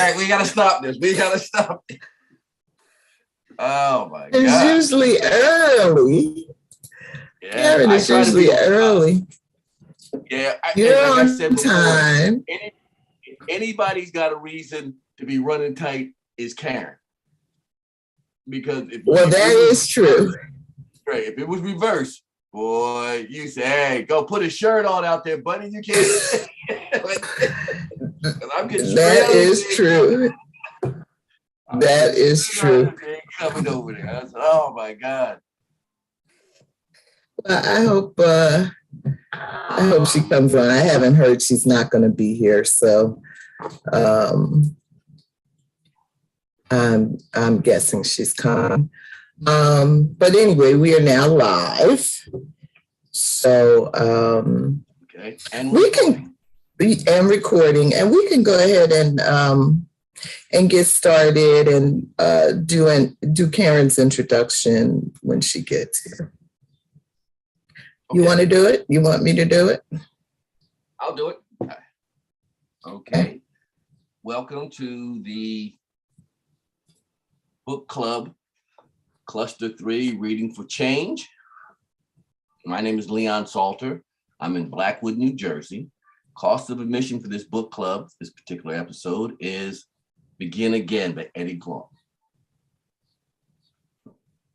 right, we gotta stop this. Oh my God. It's usually early. Yeah, Karen is usually early. Yeah, You're like on I said before, time. Anybody's got a reason to be running tight is Karen. Because if that is true. Right, if it was reversed, boy, you say, hey, go put a shirt on out there, buddy. You can't. I'm getting that is true. That is true. Coming over there. I said, oh my God. Well, I hope she comes on. I haven't heard she's not going to be here, so I'm guessing she's coming. But anyway, we are now live, so okay, and recording, and we can go ahead and get started and do Karen's introduction when she gets here. Okay. You want to do it? You want me to do it? I'll do it. Okay. Welcome to the book club, Cluster 3, Reading for Change. My name is Leon Salter. I'm in Blackwood, New Jersey. Cost of admission for this book club, this particular episode, is Begin Again by Eddie Glaude.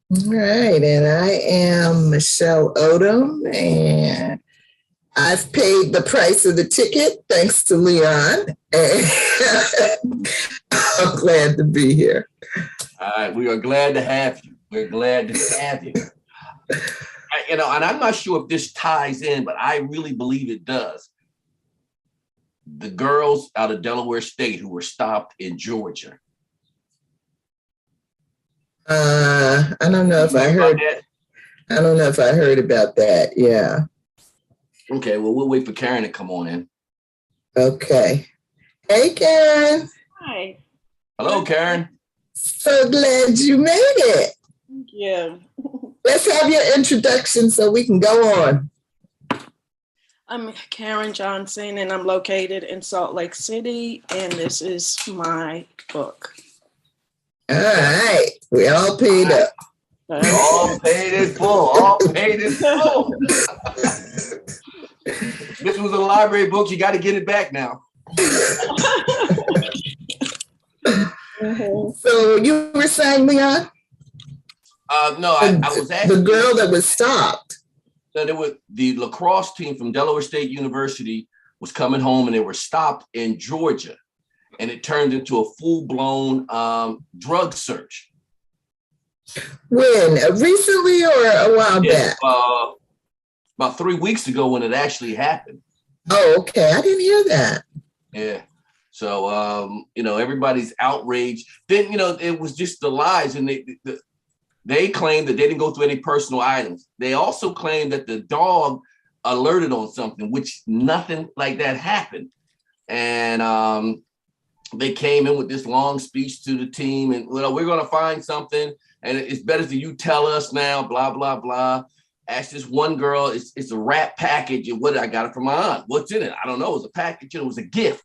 All right, and I am Michelle Odom, and I've paid the price of the ticket, thanks to Leon, and I'm glad to be here. All right, we are glad to have you. We're glad to have you. And I'm not sure if this ties in, but I really believe it does. The girls out of Delaware State who were stopped in Georgia. I don't know if I heard. I don't know if I heard about that. Yeah. Okay. Well, we'll wait for Karen to come on in. Okay. Hey, Karen. Hi. Hello, Karen. So glad you made it. Thank you. Let's have your introduction so we can go on. I'm Karen Johnson, and I'm located in Salt Lake City, and this is my book. All right. We all paid up. All paid in full. All paid in full. This was a library book. You got to get it back now. So you were saying, Leon? No, I was asking. The girl that was stopped. So there was the lacrosse team from Delaware State University was coming home, and they were stopped in Georgia. And it turned into a full-blown drug search. When? Recently or a while back? About 3 weeks ago when it actually happened. Oh, okay. I didn't hear that. Yeah. So, everybody's outraged. Then, it was just the lies. And they claimed that they didn't go through any personal items. They also claimed that the dog alerted on something, which nothing like that happened. And they came in with this long speech to the team and, we're going to find something and it's better that you tell us now, blah, blah, blah. Asked this one girl, it's a wrap package. And I got it from my aunt. What's in it? I don't know. It was a package. It was a gift.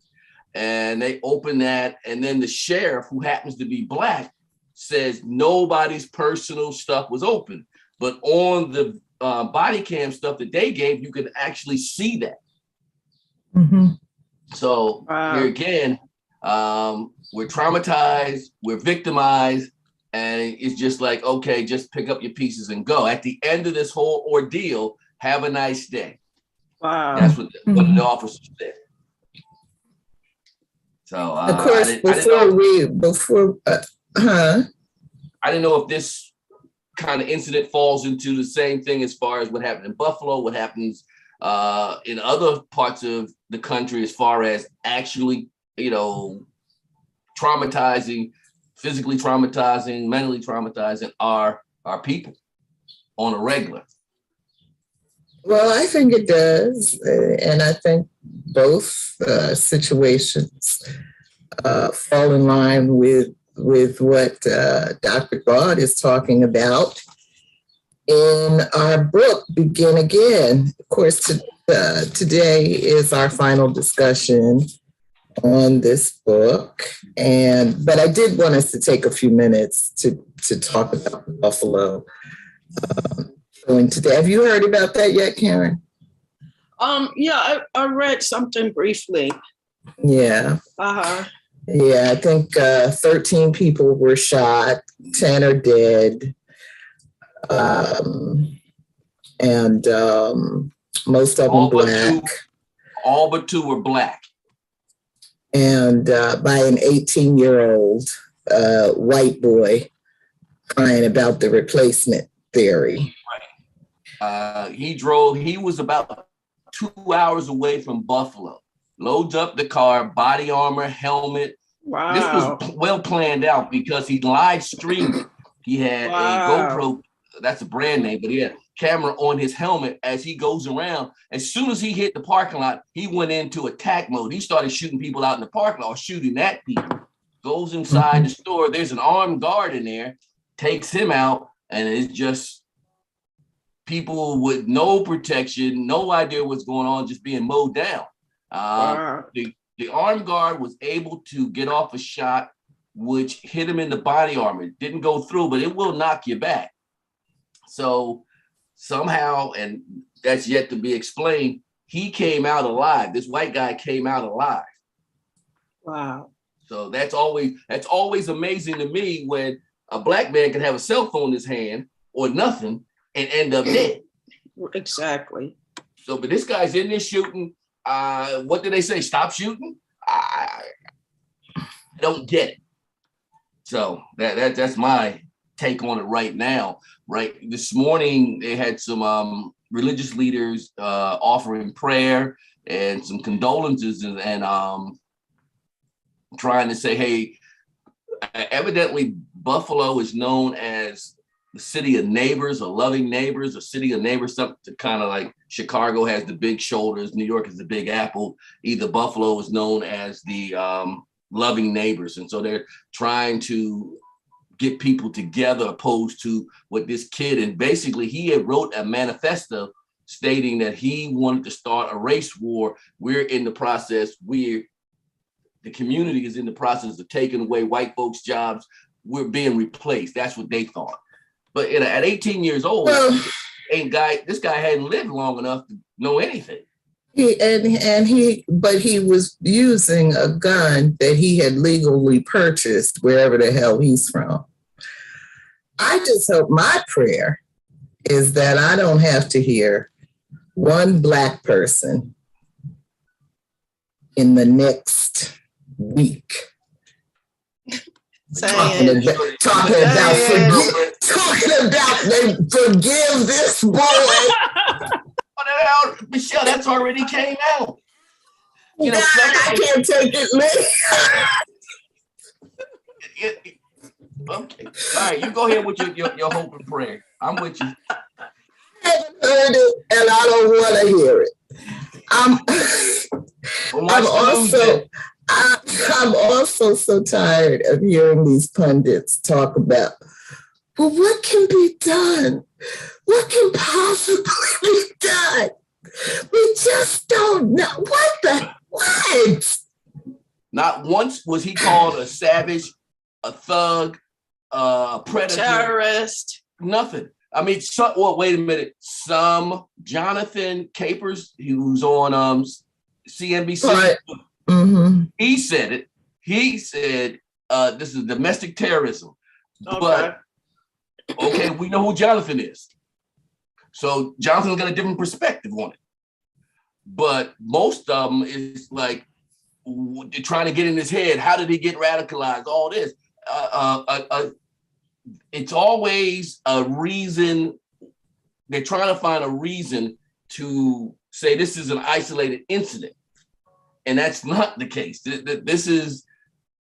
And they opened that. And then the sheriff, who happens to be Black, says nobody's personal stuff was open. But on the body cam stuff that they gave, you could actually see that. Mm-hmm. So here again, we're traumatized, we're victimized, and it's just like, okay, just pick up your pieces and go. At the end of this whole ordeal, have a nice day. Wow. That's what the officer said. So of course, I didn't know if this kind of incident falls into the same thing as far as what happened in Buffalo, what happens in other parts of the country as far as actually, traumatizing, physically traumatizing, mentally traumatizing our people on a regular. Well, I think it does. And I think both situations fall in line with what Dr. Glaude is talking about in our book, Begin Again. Of course, today is our final discussion on this book, but I did want us to take a few minutes to talk about the Buffalo showing today. Have you heard about that yet, Karen? Yeah, I read something briefly. Yeah. Yeah, I think 13 people were shot, 10 are dead, and most of them black. All but two were black. And by an 18-year-old white boy crying about the replacement theory. Right. He was about 2 hours away from Buffalo, loads up the car, body armor, helmet. Wow. This was well planned out because he live streamed it. He had a GoPro, that's a brand name, but he had a camera on his helmet as he goes around. As soon as he hit the parking lot, he went into attack mode. He started shooting people out in the parking lot, or shooting at people. Goes inside the store. There's an armed guard in there, takes him out, and it's just people with no protection, no idea what's going on, just being mowed down. The armed guard was able to get off a shot which hit him in the body armor. It didn't go through, but it will knock you back. So somehow, and that's yet to be explained, he came out alive. This white guy came out alive. Wow. So that's always amazing to me when a black man can have a cell phone in his hand or nothing and end up dead. Exactly. So, but this guy's in there shooting. What did they say? Stop shooting? I don't get it. So that's my take on it right now. Right. This morning they had some religious leaders offering prayer and some condolences and trying to say, hey, evidently Buffalo is known as the city of neighbors, or loving neighbors, or city of neighbors, something kind of like Chicago has the big shoulders, New York is the big apple. Either Buffalo is known as the loving neighbors. And so they're trying to get people together opposed to what this kid, and basically he had wrote a manifesto stating that he wanted to start a race war. We're in the process, the community is in the process of taking away white folks' jobs. We're being replaced. That's what they thought. But at 18 years old, this guy hadn't lived long enough to know anything. But he was using a gun that he had legally purchased wherever the hell he's from. I just hope, my prayer is that I don't have to hear one black person in the next week talking about they forgive this boy. Michelle, that's already came out. You know, I can't take it, man. Okay. All right, you go ahead with your hope and prayer. I'm with you. I haven't heard it, and I don't want to hear it. I'm also so tired of hearing these pundits talk about, well, what can be done? What can possibly be done? We just don't know. What? Not once was he called a savage, a thug, a predator, terrorist. Nothing. I mean, wait a minute. Some Jonathan Capers, he was on CNBC. Right. Mm-hmm. He said it. He said this is domestic terrorism. Okay. But okay, we know who Jonathan is. So Jonathan's got a different perspective on it. But most of them is like they're trying to get in his head. How did he get radicalized? All this. It's always a reason. They're trying to find a reason to say this is an isolated incident. And that's not the case. This is,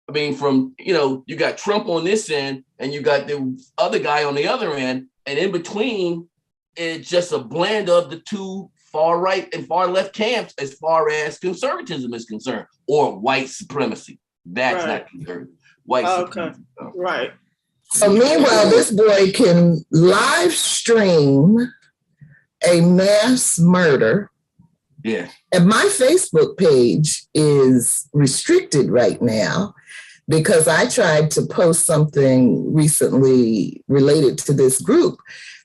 I mean, from, you got Trump on this end and you got the other guy on the other end. And in between, it's just a blend of the two far right and far left camps as far as conservatism is concerned, or white supremacy. That's right. Not conservative. White supremacy. Okay. Right. So meanwhile, this boy can live stream a mass murder Yeah. And my Facebook page is restricted right now because I tried to post something recently related to this group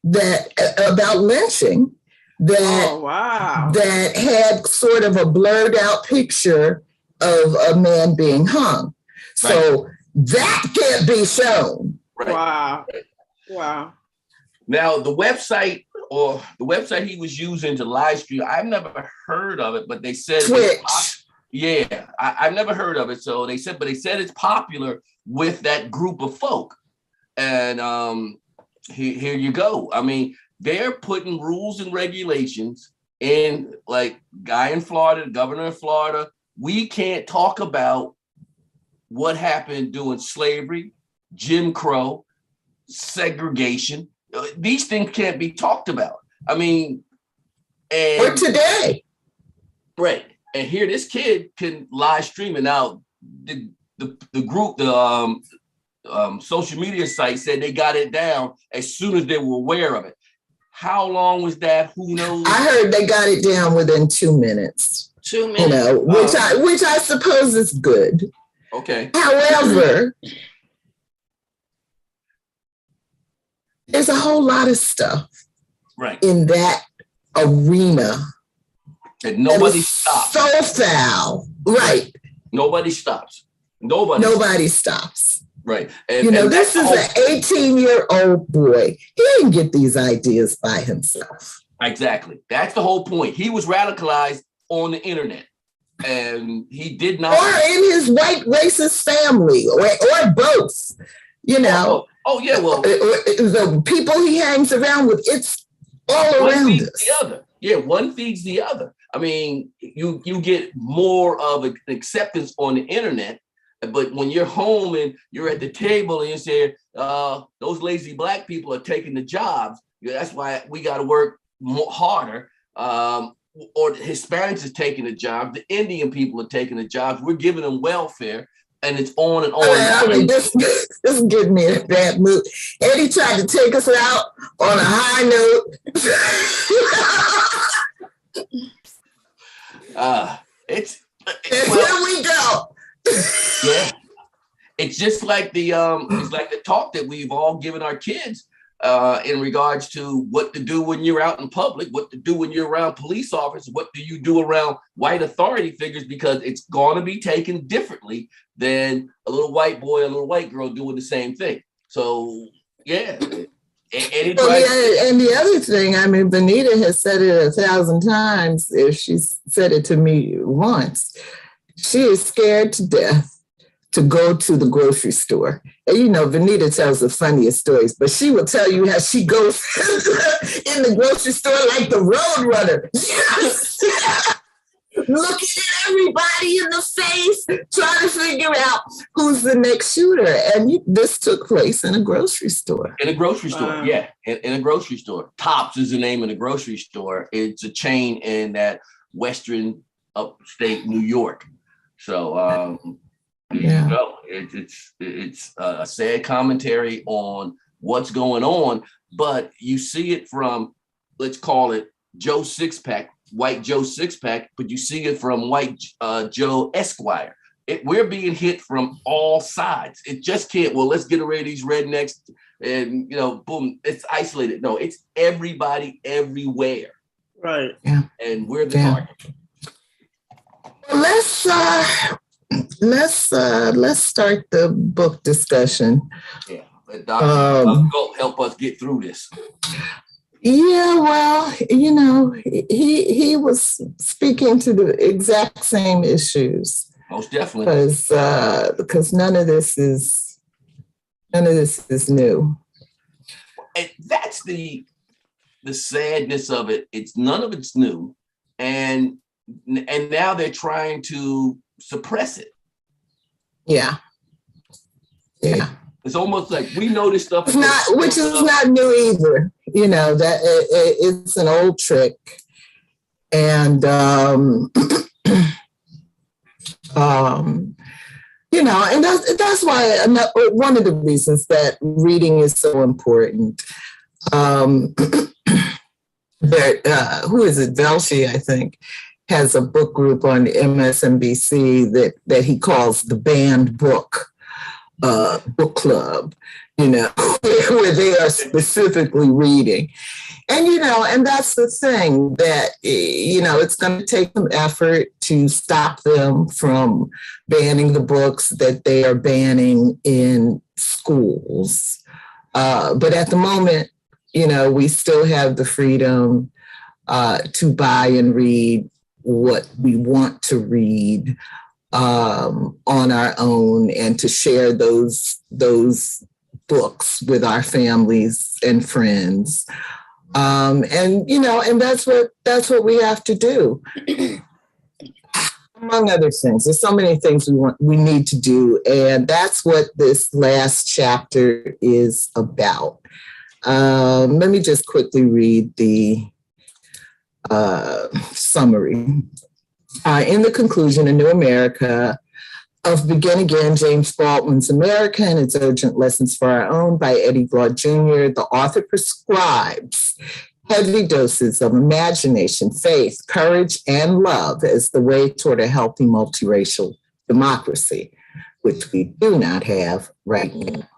that about lynching that had sort of a blurred out picture of a man being hung. So that can't be shown. Right. Wow. Now the website he was using to live stream, I've never heard of it, but they said Twitch. I've never heard of it. So they said it's popular with that group of folk. And here you go. I mean, they're putting rules and regulations in, like guy in Florida, the governor of Florida. We can't talk about what happened during slavery, Jim Crow, segregation. These things can't be talked about. I mean, or today. Right. And here this kid can live stream it. Now, the group, the social media site said they got it down as soon as they were aware of it. How long was that? Who knows? I heard they got it down within 2 minutes. 2 minutes. Which I suppose is good. Okay. However, there's a whole lot of stuff in that arena. And nobody stops. So foul. Right. Nobody stops. Nobody stops. Right. And this is an 18-year-old boy. He didn't get these ideas by himself. Exactly. That's the whole point. He was radicalized on the internet. And he did not. Or in his white racist family, or both. Oh, yeah. Well, the people he hangs around with, it's all around us. The other. Yeah, one feeds the other. I mean, you get more of an acceptance on the internet, but when you're home and you're at the table and you say, those lazy black people are taking the jobs, that's why we got to work harder. Or the Hispanics is taking the jobs, the Indian people are taking the jobs, we're giving them welfare, and it's on and on. I mean, this is getting me in a bad mood. Eddie tried to take us out on a high note. Here we go. Yeah, it's just like the talk that we've all given our kids in regards to what to do when you're out in public, what to do when you're around police officers, what do you do around white authority figures, because it's going to be taken differently than a little white boy, a little white girl doing the same thing. So, yeah. And the other thing, I mean, Benita has said it 1,000 times. If she's said it to me once, she is scared to death to go to the grocery store. And Benita tells the funniest stories, but she will tell you how she goes in the grocery store like the road runner. Yes! Looking at everybody in the face, trying to figure out who's the next shooter. And this took place in a grocery store. In a grocery store, yeah. In a grocery store. Tops is the name of the grocery store. It's a chain in that western upstate New York. So, yeah. It's a sad commentary on what's going on, but you see it from, let's call it Joe Sixpack, white Joe Sixpack, but you see it from white Joe Esquire. We're being hit from all sides. It just can't, well, let's get rid of these rednecks and, boom, it's isolated. No, it's everybody everywhere. Right. Yeah. And we're the target. Let's start the book discussion. Yeah, let Dr. help us get through this. Yeah, well, he was speaking to the exact same issues. Most definitely. Because none of this is new. And that's the sadness of it. None of it's new, and now they're trying to suppress it. Yeah. It's almost like we know this stuff. Which is not new either. That it's an old trick, and and that's why one of the reasons that reading is so important. Who is it? Velshi, I think. has a book group on MSNBC that he calls the Banned Book Club, where they are specifically reading. And, and that's the thing that, it's going to take some effort to stop them from banning the books that they are banning in schools. But at the moment, we still have the freedom to buy and read what we want to read on our own, and to share those books with our families and friends. And that's what we have to do. Among other things, there's so many things we need to do, and that's what this last chapter is about. Let me just quickly read the summary. In the conclusion, A New America of Begin Again, James Baldwin's America and Its Urgent Lessons for Our Own by Glaude Jr., the author prescribes heavy doses of imagination, faith, courage, and love as the way toward a healthy multiracial democracy, which we do not have right now.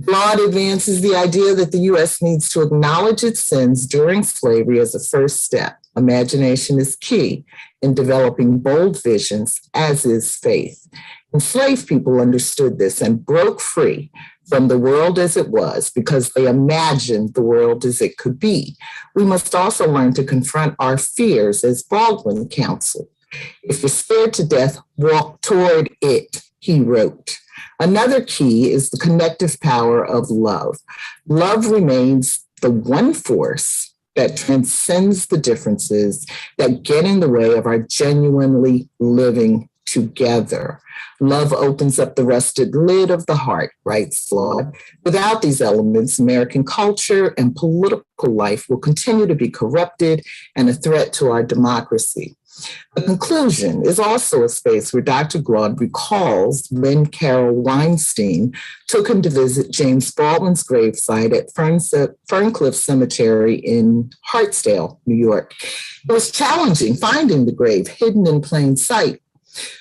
Glaude advances the idea that the U.S. needs to acknowledge its sins during slavery as a first step. Imagination is key in developing bold visions, as is faith. Enslaved people understood this and broke free from the world as it was because they imagined the world as it could be. We must also learn to confront our fears, as Baldwin counseled. If you're scared to death, walk toward it, he wrote. Another key is the connective power of love. Love remains the one force that transcends the differences that get in the way of our genuinely living together. Love opens up the rusted lid of the heart, writes Glaude. Without these elements, American culture and political life will continue to be corrupted and a threat to our democracy. The conclusion is also a space where Dr. Glaude recalls when Carol Weinstein took him to visit James Baldwin's gravesite at Ferncliff Cemetery in Hartsdale, New York. It was challenging finding the grave hidden in plain sight.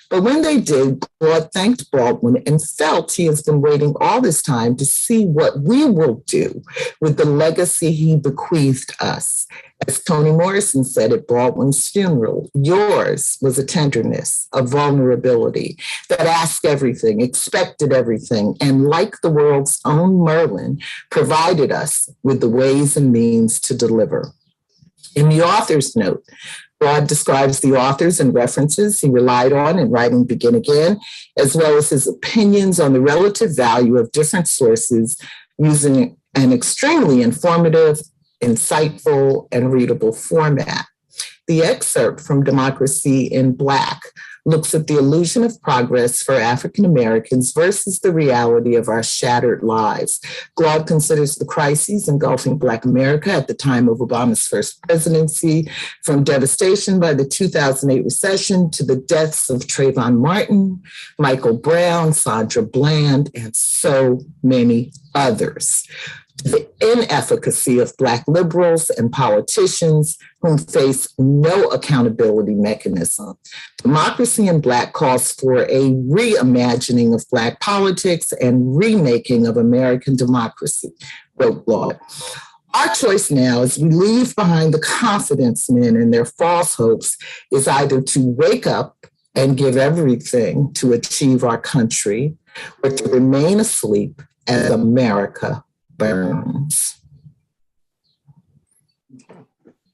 But when they did, Glaude thanked Baldwin and felt he has been waiting all this time to see what we will do with the legacy he bequeathed us. As Toni Morrison said at Baldwin's funeral, yours was a tenderness, a vulnerability that asked everything, expected everything, and like the world's own Merlin, provided us with the ways and means to deliver. In the author's note, Glaude describes the authors and references he relied on in writing Begin Again, as well as his opinions on the relative value of different sources, using an extremely informative, insightful, and readable format. The excerpt from Democracy in Black looks at the illusion of progress for African Americans versus the reality of our shattered lives. Glaude considers the crises engulfing Black America at the time of Obama's first presidency, from devastation by the 2008 recession to the deaths of Trayvon Martin, Michael Brown, Sandra Bland, and so many others. The inefficacy of Black liberals and politicians whom face no accountability mechanism. Democracy in Black calls for a reimagining of Black politics and remaking of American democracy, wrote Glaude. Our choice now, as we leave behind the confidence men and their false hopes, is either to wake up and give everything to achieve our country, or to remain asleep as America burns.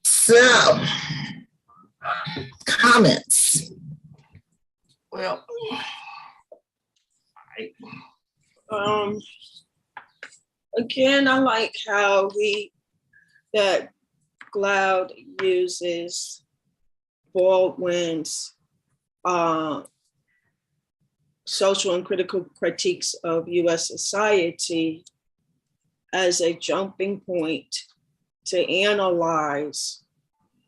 So, comments. Well, again, I like how that Glaude uses Baldwin's social and critical critiques of U.S. society as a jumping point to analyze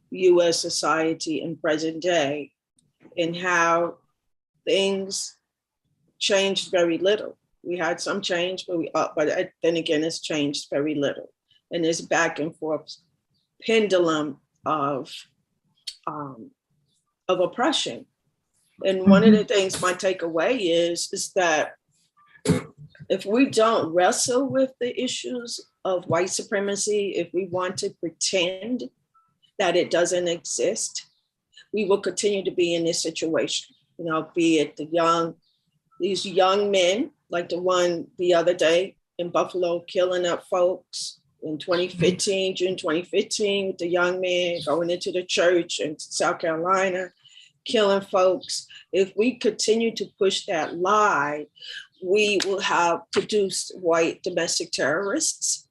U.S. society in present day and how things changed very little. We had some change, but then again, it's changed very little. And this back and forth pendulum of of oppression. And one of the things my takeaway is that if we don't wrestle with the issues of white supremacy, if we want to pretend that it doesn't exist, we will continue to be in this situation. You know, be it these young men, like the one the other day in Buffalo, killing up folks in 2015, June 2015, with the young man going into the church in South Carolina, killing folks. If we continue to push that lie, we will have produced white domestic terrorists.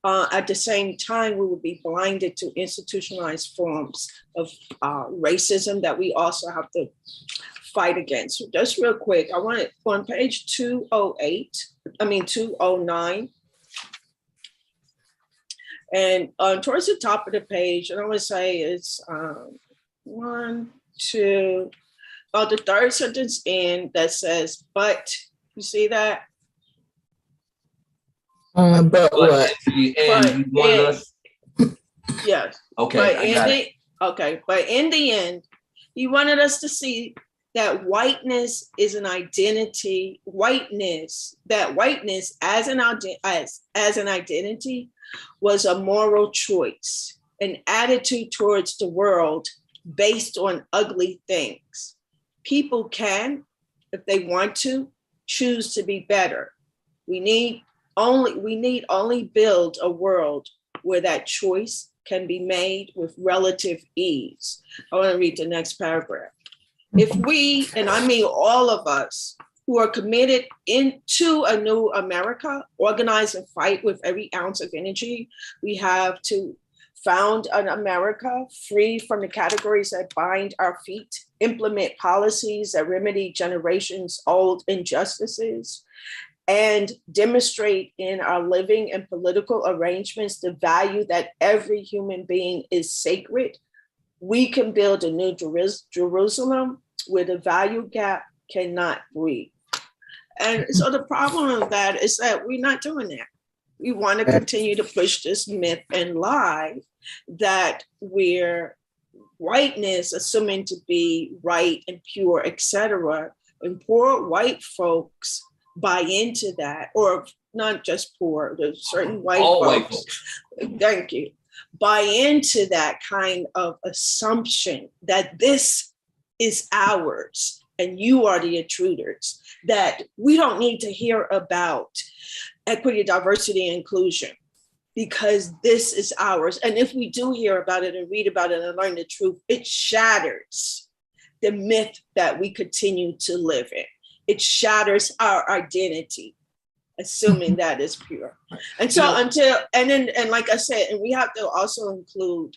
At the same time, we will be blinded to institutionalized forms of racism that we also have to fight against. Just real quick, I want it on page 209. And towards the top of the page, and I want to say it's one, two, the third sentence in that says, but, you see that? But what? Yes. Okay, but in the end, he wanted us to see that whiteness is an identity. Whiteness as an identity was a moral choice, an attitude towards the world based on ugly things. People can, if they want to, choose to be better. We need only build a world where that choice can be made with relative ease. I want to read the next paragraph. If we, and I mean all of us, who are committed into a new America, organize and fight with every ounce of energy, we have to found an America free from the categories that bind our feet, implement policies that remedy generations old injustices, and demonstrate in our living and political arrangements the value that every human being is sacred. We can build a new Jerusalem where the value gap cannot breathe. And so the problem with that is that we're not doing that. We want to continue to push this myth and lie that we're whiteness, assuming to be right and pure, etc. And poor white folks buy into that, or not just poor, there's certain white folks. Thank you. Buy into that kind of assumption that this is ours and you are the intruders, that we don't need to hear about equity, diversity, and inclusion because this is ours. And if we do hear about it and read about it and learn the truth, it shatters the myth that we continue to live in. It shatters our identity, assuming that is pure. And so and like I said, and we have to also include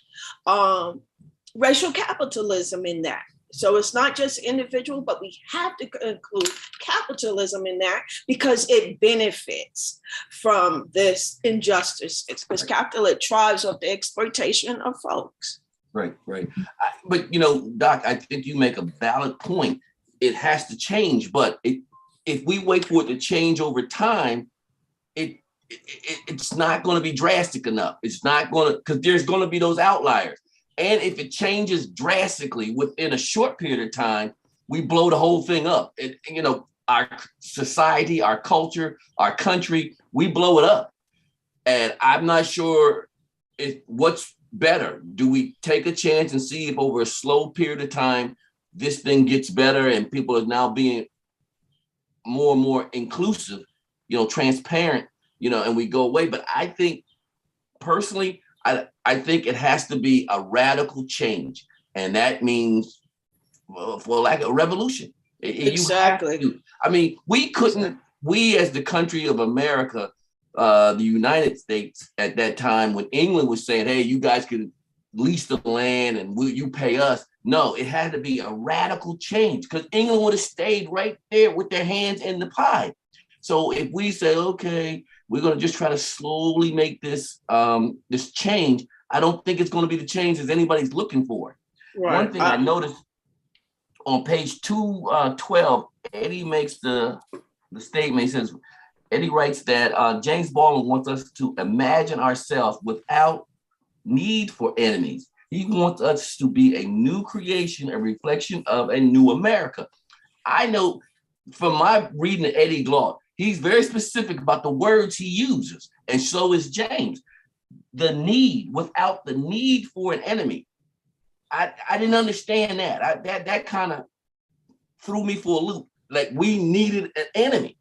racial capitalism in that. So it's not just individual, but we have to include capitalism in that because it benefits from this injustice. Because capital thrives off the exploitation of folks. Right. But Doc, I think you make a valid point. It has to change, but if we wait for it to change over time, it's not going to be drastic enough. It's not going to, because there's going to be those outliers. And if it changes drastically within a short period of time, we blow the whole thing up. Our society, our culture, our country, we blow it up. And I'm not sure what's better. Do we take a chance and see if over a slow period of time, this thing gets better and people are now being more and more inclusive, transparent, and we go away. But I think personally, I think it has to be a radical change. And that means, for like a revolution. Exactly. We as the country of America, the United States at that time, when England was saying, hey, you guys can lease the land and you pay us. No, it had to be a radical change because England would have stayed right there with their hands in the pie. So if we say, okay, we're going to just try to slowly make this change, I don't think it's going to be the change as anybody's looking for. Right. One thing I noticed on page 212, Eddie makes the statement. He says, Eddie writes that James Baldwin wants us to imagine ourselves without need for enemies. He wants us to be a new creation, a reflection of a new America. I know from my reading of Eddie Glaude, he's very specific about the words he uses, and so is James. The need, without the need for an enemy. I didn't understand that. That kind of threw me for a loop. Like, we needed an enemy.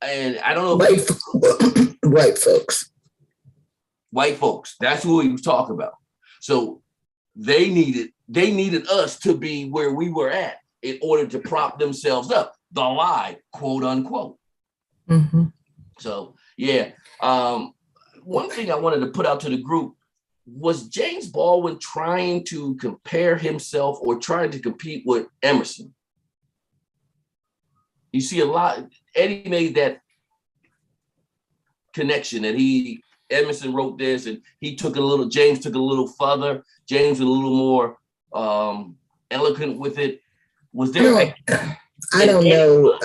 And I don't know. White folks. White folks. That's who he was talking about. So they needed us to be where we were at in order to prop themselves up. The lie, quote unquote. Mm-hmm. So yeah. One thing I wanted to put out to the group was James Baldwin trying to compare himself or trying to compete with Emerson. You see a lot. Eddie made that connection that Emerson wrote this and James took a little further. James was a little more eloquent with it. Was there? I don't know.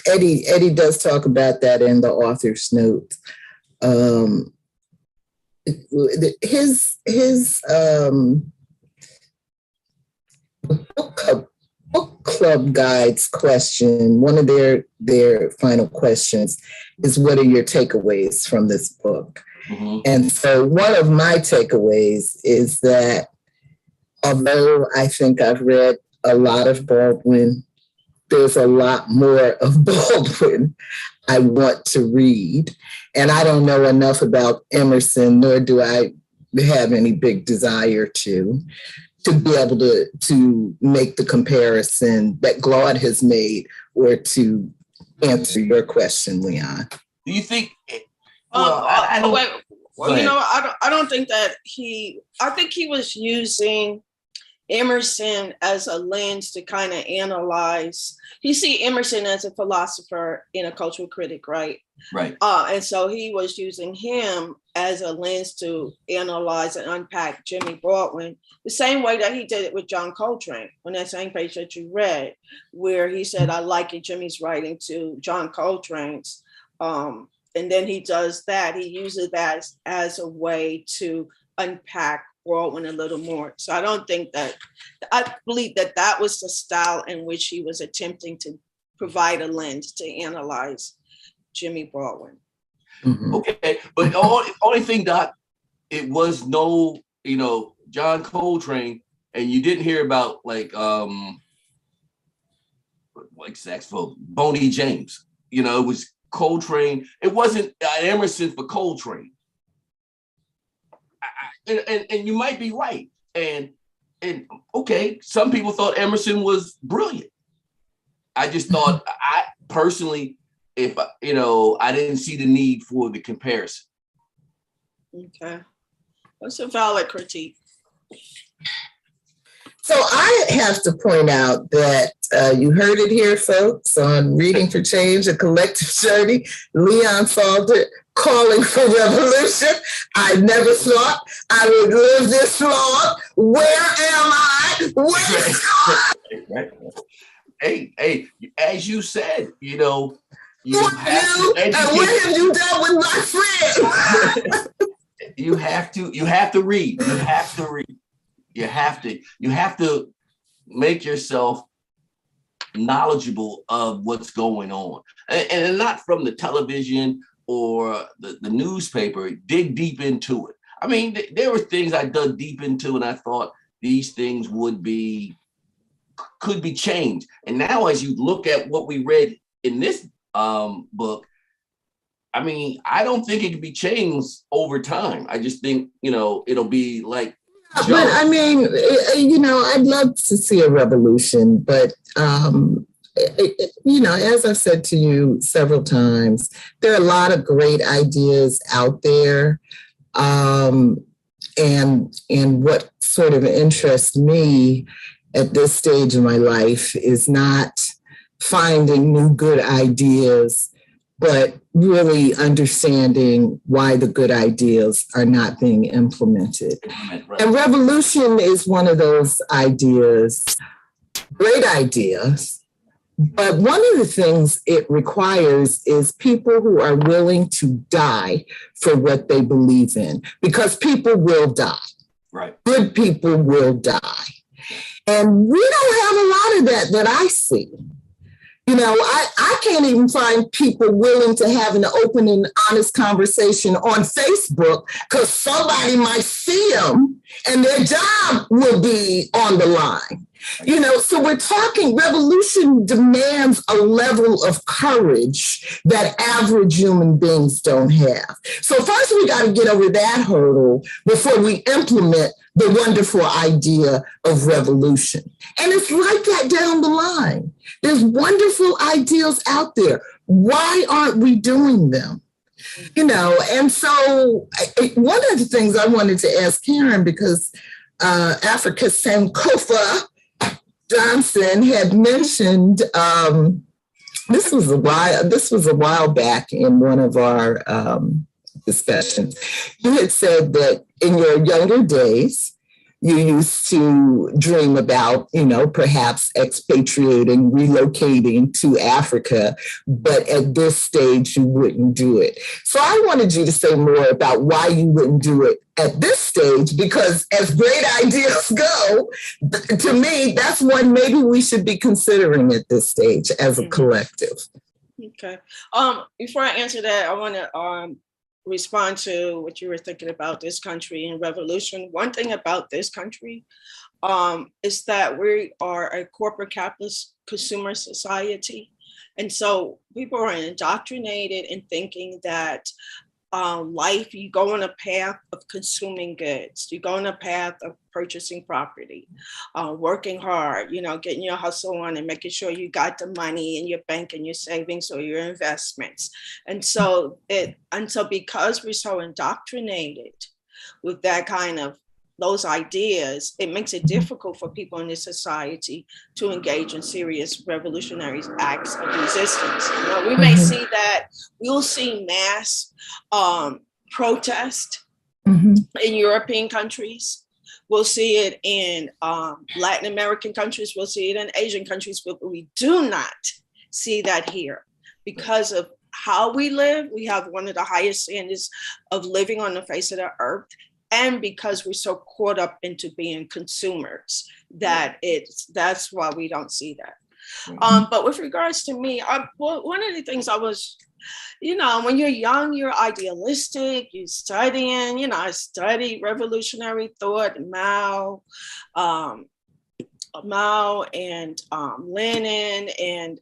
Eddie does talk about that in the author's note. His book club guides question, one of their final questions is, what are your takeaways from this book? Mm-hmm. And so one of my takeaways is that although I think I've read a lot of Baldwin, there's a lot more of Baldwin I want to read. And I don't know enough about Emerson, nor do I have any big desire to be able to make the comparison that Glaude has made, or to answer your question, Leon. Do you think? I don't think that I think he was using Emerson as a lens to kind of analyze. You see Emerson as a philosopher and a cultural critic, right? Right. And so he was using him as a lens to analyze and unpack Jimmy Baldwin, the same way that he did it with John Coltrane on that same page that you read, where he said, I liken Jimmy's writing to John Coltrane's. And then he does that. He uses that as a way to unpack Baldwin a little more. So I believe that was the style in which he was attempting to provide a lens to analyze Jimmy Baldwin. Mm-hmm. Okay, but only thing, Doc, it was no, John Coltrane, and you didn't hear about like saxophone, Boney James. It was Coltrane. It wasn't Emerson for Coltrane. And you might be right. And okay, some people thought Emerson was brilliant. I just thought, I personally, if I didn't see the need for the comparison. Okay, that's a valid critique. So I have to point out that you heard it here, folks, on Reading for Change, a collective journey. Leon Salter calling for revolution. I never thought I would live this long. Where am I? Right. Hey, as you said, you have to educate. And what have you done with my friend? You have to read. You have to make yourself knowledgeable of what's going on, and not from the television or the newspaper. Dig deep into it. I mean, there were things I dug deep into, and I thought these things could be changed. And now, as you look at what we read in this book, I mean, I don't think it can be changed over time. I just think it'll be like. But I mean, I'd love to see a revolution, but, as I've said to you several times, there are a lot of great ideas out there. And what sort of interests me at this stage of my life is not finding new good ideas, but really understanding why the good ideas are not being implemented. Right. And revolution is one of those ideas, great ideas. But one of the things it requires is people who are willing to die for what they believe in, because people will die. Right. Good people will die. And we don't have a lot of that I see. You know, I can't even find people willing to have an open and honest conversation on Facebook because somebody might see them and their job will be on the line. You know, so we're talking revolution demands a level of courage that average human beings don't have. So first we got to get over that hurdle before we implement the wonderful idea of revolution. And it's like that down the line. There's wonderful ideals out there. Why aren't we doing them? You know, and so one of the things I wanted to ask Karen, because Africa Sankofa Johnson had mentioned, this was a while back in one of our discussions. You had said that in your younger days, you used to dream about, you know, perhaps expatriating, relocating to Africa, but at this stage, you wouldn't do it. So I wanted you to say more about why you wouldn't do it at this stage, because as great ideas go, to me, that's one maybe we should be considering at this stage as a collective. Okay. Before I answer that, I want to respond to what you were thinking about this country and revolution. One thing about this country is that we are a corporate capitalist consumer society. And so people are indoctrinated in thinking that life, you go on a path of consuming goods, you go on a path of purchasing property, working hard, you know, getting your hustle on and making sure you got the money in your bank and your savings or your investments. And so because we're so indoctrinated with that kind of those ideas, it makes it difficult for people in this society to engage in serious revolutionary acts of resistance. You know, we may see that, we'll see mass protest in European countries. We'll see it in Latin American countries. We'll see it in Asian countries, but we do not see that here because of how we live. We have one of the highest standards of living on the face of the earth. And because we're so caught up into being consumers, that's why we don't see that. But with regards to me, one of the things I was, you know, when you're young, you're idealistic, you're studying, you know, I studied revolutionary thought, Mao and Lenin and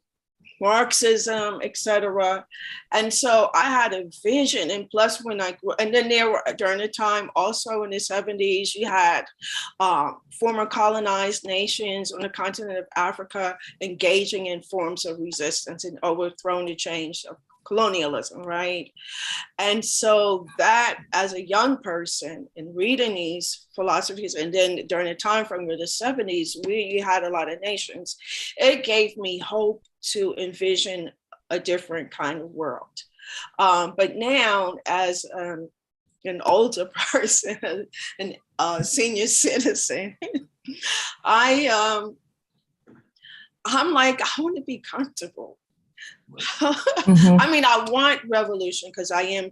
Marxism, etc. And so I had a vision. And plus when I grew, and then there were during the time also in the 70s, you had former colonized nations on the continent of Africa engaging in forms of resistance and overthrowing the change of colonialism, right? And so that as a young person in reading these philosophies, and then during the time frame of the 70s, we had a lot of nations, it gave me hope to envision a different kind of world. But now as an older person, a senior citizen, I'm like, I want to be comfortable. I mean, I want revolution because I am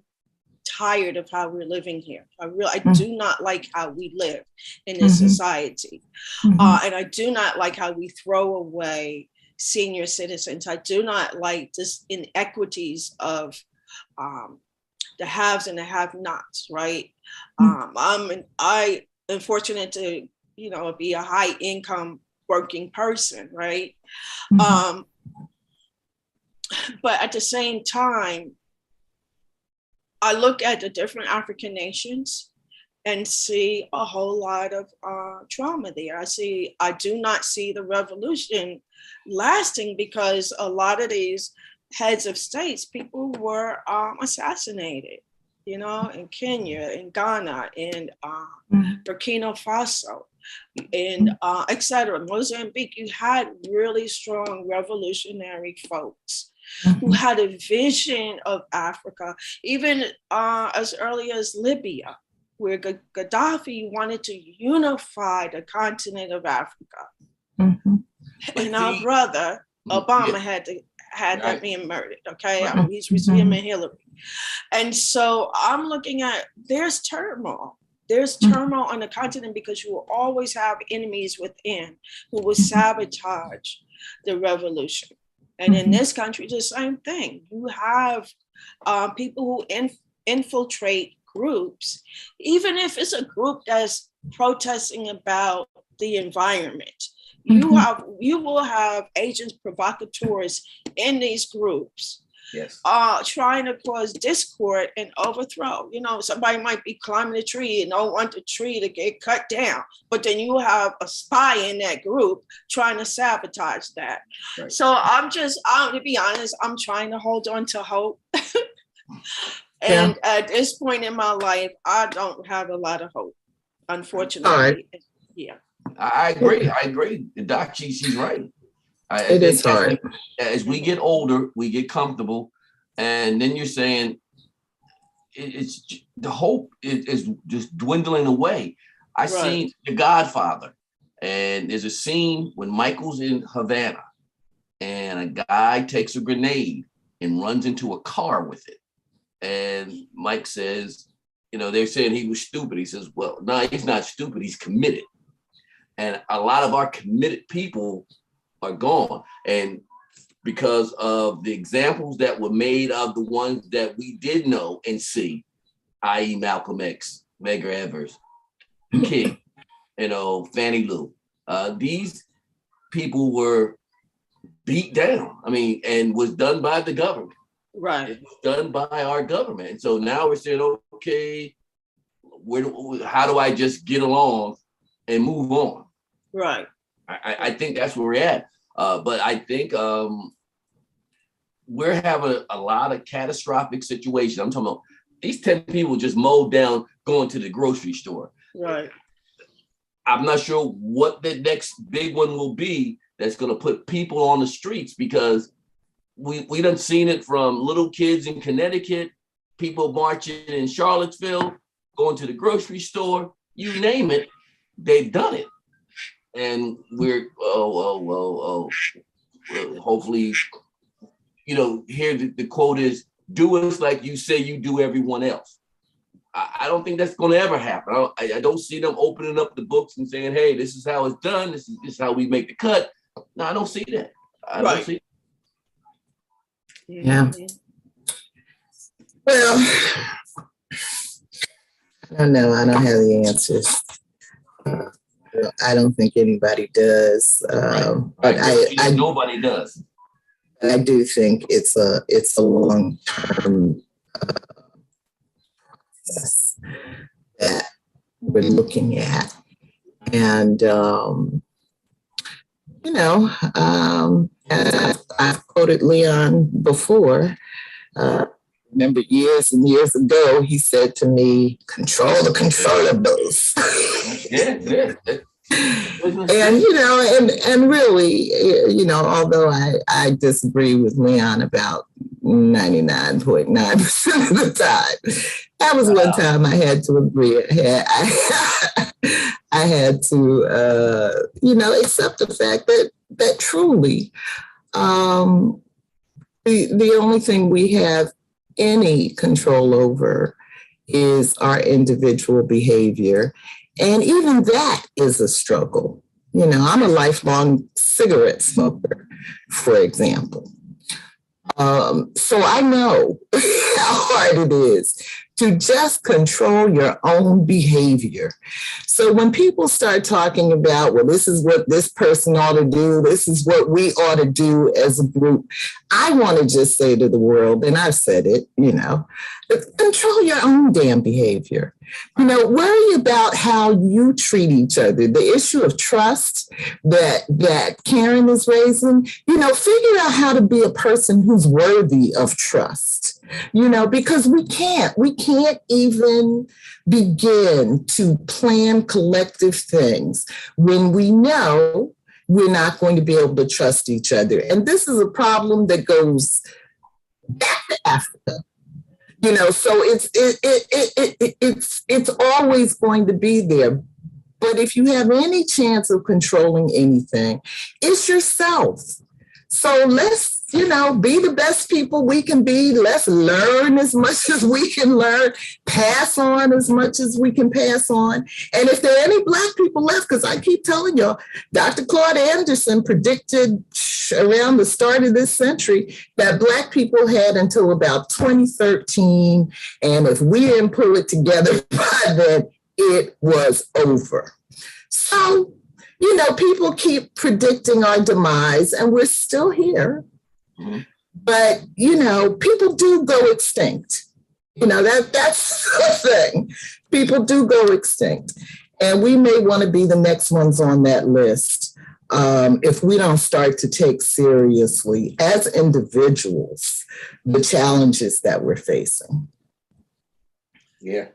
tired of how we're living here. I do not like how we live in this society. And I do not like how we throw away senior citizens. I do not like this inequities of the haves and the have-nots, right? I am fortunate to, you know, be a high income working person, right? But at the same time, I look at the different African nations and see a whole lot of trauma there. I do not see the revolution lasting because a lot of these heads of states, people were assassinated, you know, in Kenya, in Ghana, in Burkina Faso, and etc. Mozambique, you had really strong revolutionary folks who had a vision of Africa, even as early as Libya, where Gaddafi wanted to unify the continent of Africa. And our brother, Obama, had that being murdered, okay? He's him and Hillary. And so I'm looking at, there's turmoil. There's turmoil on the continent because you will always have enemies within who will sabotage the revolution. And in this country, the same thing. You have people who infiltrate groups, even if it's a group that's protesting about the environment. You will have agents provocateurs in these groups. Yes. Trying to cause discord and overthrow. Somebody might be climbing a tree and don't want the tree to get cut down, but then you have a spy in that group trying to sabotage that. Right. So to be honest, I'm trying to hold on to hope. And at this point in my life, I don't have a lot of hope, unfortunately. Right. Yeah. I agree. Doc, she's right. It is hard. As we get older, we get comfortable, and then you're saying it's the hope is just dwindling away. I seen The Godfather, and there's a scene when Michael's in Havana, and a guy takes a grenade and runs into a car with it, and Mike says, they're saying he was stupid. He says, well, no, he's not stupid. He's committed, and a lot of our committed people are gone. And because of the examples that were made of the ones that we did know and see, i.e. Malcolm X, Medgar Evers, King, Fannie Lou, these people were beat down. And was done by the government. Right. It was done by our government. And so now we're saying, okay, how do I just get along and move on? Right. I think that's where we're at. But I think we're having a lot of catastrophic situations. I'm talking about these 10 people just mowed down going to the grocery store. Right. I'm not sure what the next big one will be that's going to put people on the streets, because we done seen it from little kids in Connecticut, people marching in Charlottesville, going to the grocery store, you name it, they've done it. And we're hopefully, here the quote is, do us like you say you do everyone else. I don't think that's going to ever happen. I don't see them opening up the books and saying, hey, this is how it's done. This is how we make the cut. No, I don't see that. I don't see it. Yeah. Well, I don't know. I don't have the answers. I don't think anybody does. But nobody does. I do think it's a long-term process that we're looking at, and as I've quoted Leon before. Remember years and years ago, he said to me, control the controllables. Yeah. And really, although I disagree with Leon about 99.9% of the time, that was one time I had to agree. I had to, accept the fact that truly, the only thing we have any control over is our individual behavior. And even that is a struggle. I'm a lifelong cigarette smoker, for example. So I know how hard it is to just control your own behavior. So when people start talking about, well, this is what this person ought to do, this is what we ought to do as a group, I want to just say to the world, and I've said it, control your own damn behavior. Worry about how you treat each other. The issue of trust that Karen is raising, figure out how to be a person who's worthy of trust, because we can't even begin to plan collective things when we know we're not going to be able to trust each other. And this is a problem that goes back to Africa. So it's always going to be there. But if you have any chance of controlling anything, it's yourself. So let's be the best people we can be. Let's learn as much as we can learn, pass on as much as we can pass on. And if there are any Black people left, because I keep telling y'all, Dr. Claude Anderson predicted around the start of this century that Black people had until about 2013. And if we didn't pull it together by then, it was over. So, people keep predicting our demise, and we're still here. Mm-hmm. But, people do go extinct. That's the thing. People do go extinct. And we may want to be the next ones on that list if we don't start to take seriously, as individuals, the challenges that we're facing. Yeah,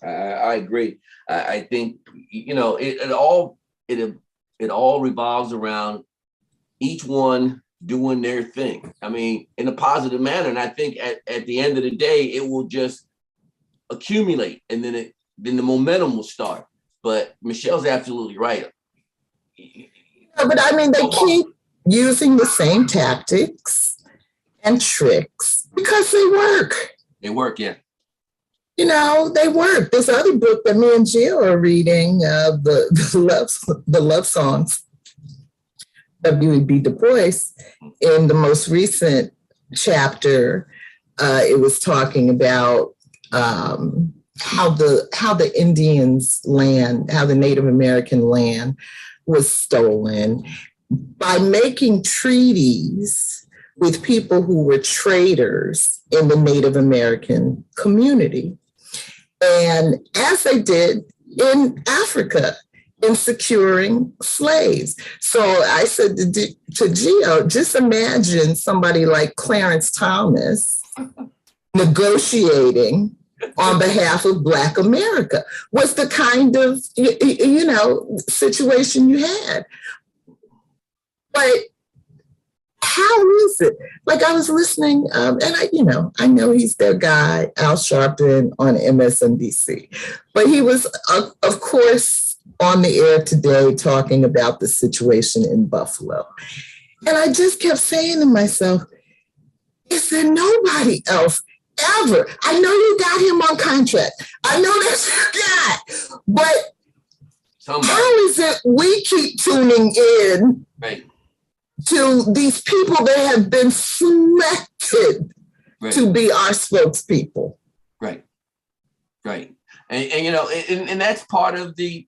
I agree. I think, it all revolves around each one doing their thing. I mean, in a positive manner. And I think at the end of the day, it will just accumulate, and then the momentum will start. But Michelle's absolutely right. But I mean, they keep using the same tactics and tricks because they work. They work, yeah. They work. This other book that me and Jill are reading, the love songs, W.E.B. Du Bois, in the most recent chapter, it was talking about how the Indians' land, how the Native American land was stolen by making treaties with people who were traders in the Native American community. And as they did in Africa, in securing slaves. So I said to Gio, just imagine somebody like Clarence Thomas negotiating on behalf of Black America. Was the kind of, situation you had. But how is it? Like, I was listening, and I know he's their guy, Al Sharpton on MSNBC, but he was, of course, on the air today talking about the situation in Buffalo. And I just kept saying to myself, is there nobody else ever? I know you got him on contract. I know that's your guy, but how is it we keep tuning in to these people that have been selected to be our spokespeople? Right. And that's part of the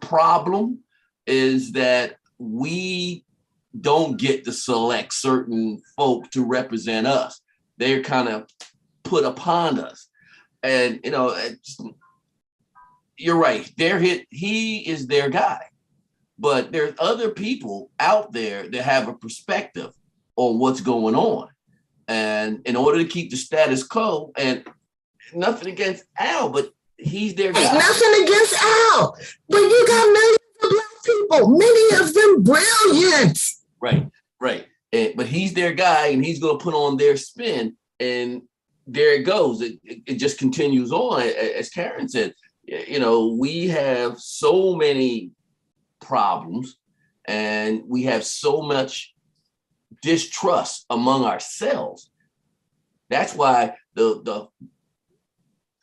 problem, is that we don't get to select certain folk to represent us. They're kind of put upon us. And, you're right. He is their guy. But there's other people out there that have a perspective on what's going on. And in order to keep the status quo, and nothing against Al, but he's their guy. Nothing against Al, but you got millions of Black people, many of them brilliant. Right. But he's their guy, and he's going to put on their spin, and there it goes. It just continues on. As Karen said, we have so many problems, and we have so much distrust among ourselves. That's why the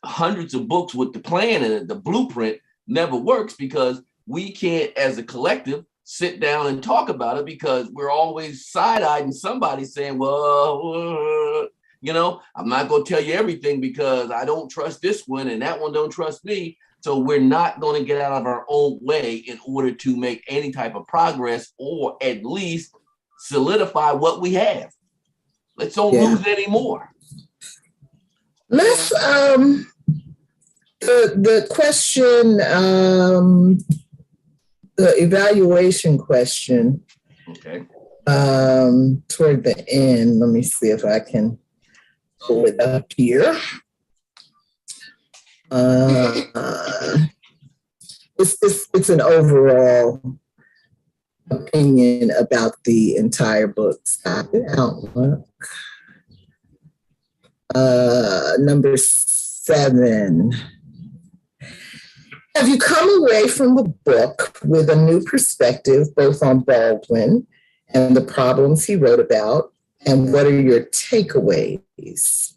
hundreds of books with the plan and the blueprint never works, because we can't, as a collective, sit down and talk about it, because we're always side-eyeing somebody saying, well, I'm not going to tell you everything because I don't trust this one and that one don't trust me. So we're not going to get out of our own way in order to make any type of progress, or at least solidify what we have. Let's don't lose any more. Let's the question, the evaluation question. Okay. Toward the end, let me see if I can pull it up here. It's an overall opinion about the entire book's outlook. Number 7. Have you come away from the book with a new perspective, both on Baldwin and the problems he wrote about, and what are your takeaways?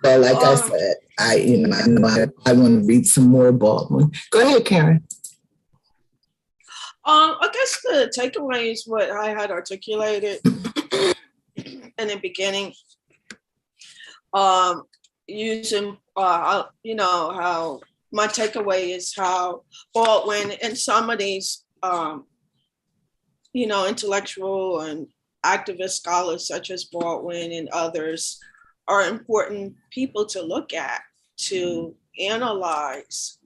Well, like I said, I want to read some more Baldwin. Go ahead, Karen. I guess the takeaway is what I had articulated in the beginning. Using, how my takeaway is how Baldwin and some of these, intellectual and activist scholars such as Baldwin and others are important people to look at, to analyze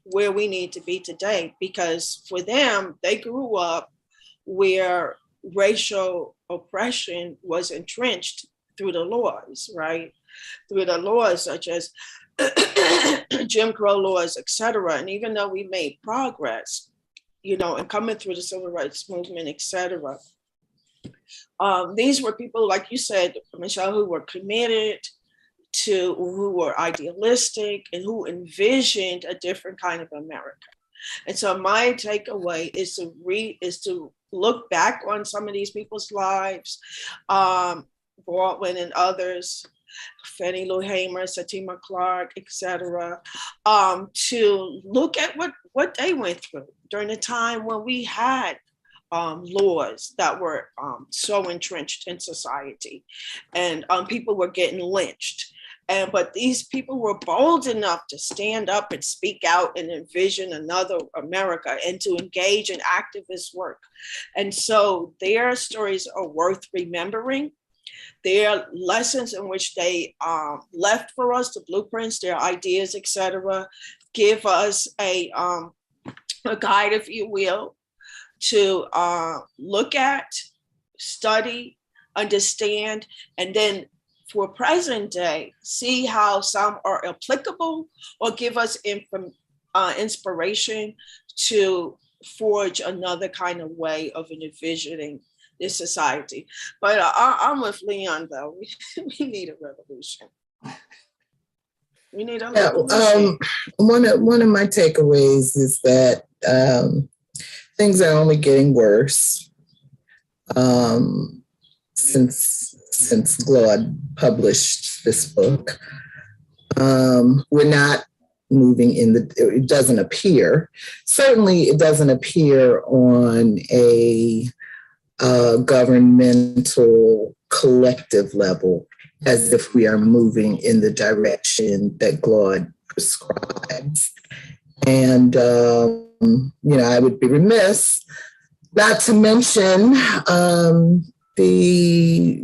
where we need to be today, because for them, they grew up where racial oppression was entrenched through the laws, right? Through the laws such as Jim Crow laws, et cetera. And even though we made progress, and coming through the civil rights movement, et cetera, these were people, like you said, Michelle, who were committed to, who were idealistic, and who envisioned a different kind of America. And so my takeaway is to look back on some of these people's lives, Baldwin and others, Fannie Lou Hamer, Satima Clark, et cetera, to look at what they went through during the time when we had laws that were so entrenched in society, and people were getting lynched. But these people were bold enough to stand up and speak out and envision another America and to engage in activist work. And so their stories are worth remembering. Their lessons in which they left for us, the blueprints, their ideas, et cetera, give us a guide, if you will, to look at, study, understand, and then for present day, see how some are applicable or give us inspiration to forge another kind of way of envisioning this society. But I'm with Leon, though. We need a revolution. We need a revolution. One of my takeaways is that things are only getting worse since Glaude published this book. We're not moving it doesn't appear. Certainly it doesn't appear on a governmental collective level as if we are moving in the direction that Glaude prescribes. And, I would be remiss not to mention the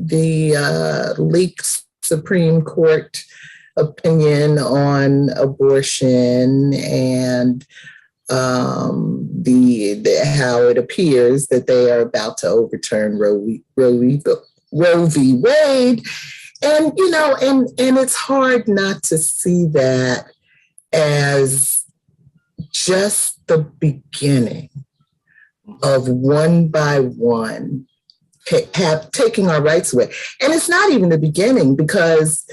leaked Supreme Court opinion on abortion and how it appears that they are about to overturn Roe v. Wade. And, and it's hard not to see that as just the beginning of one by one taking our rights away. And it's not even the beginning, because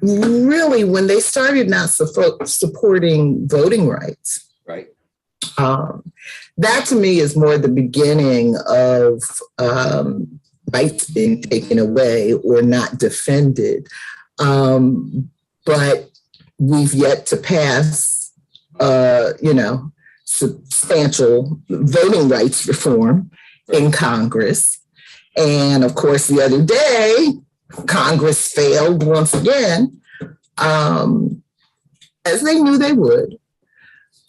really when they started not supporting voting rights, right, that to me is more the beginning of rights being taken away or not defended. But we've yet to pass, substantial voting rights reform in Congress. And of course, the other day, Congress failed once again, as they knew they would,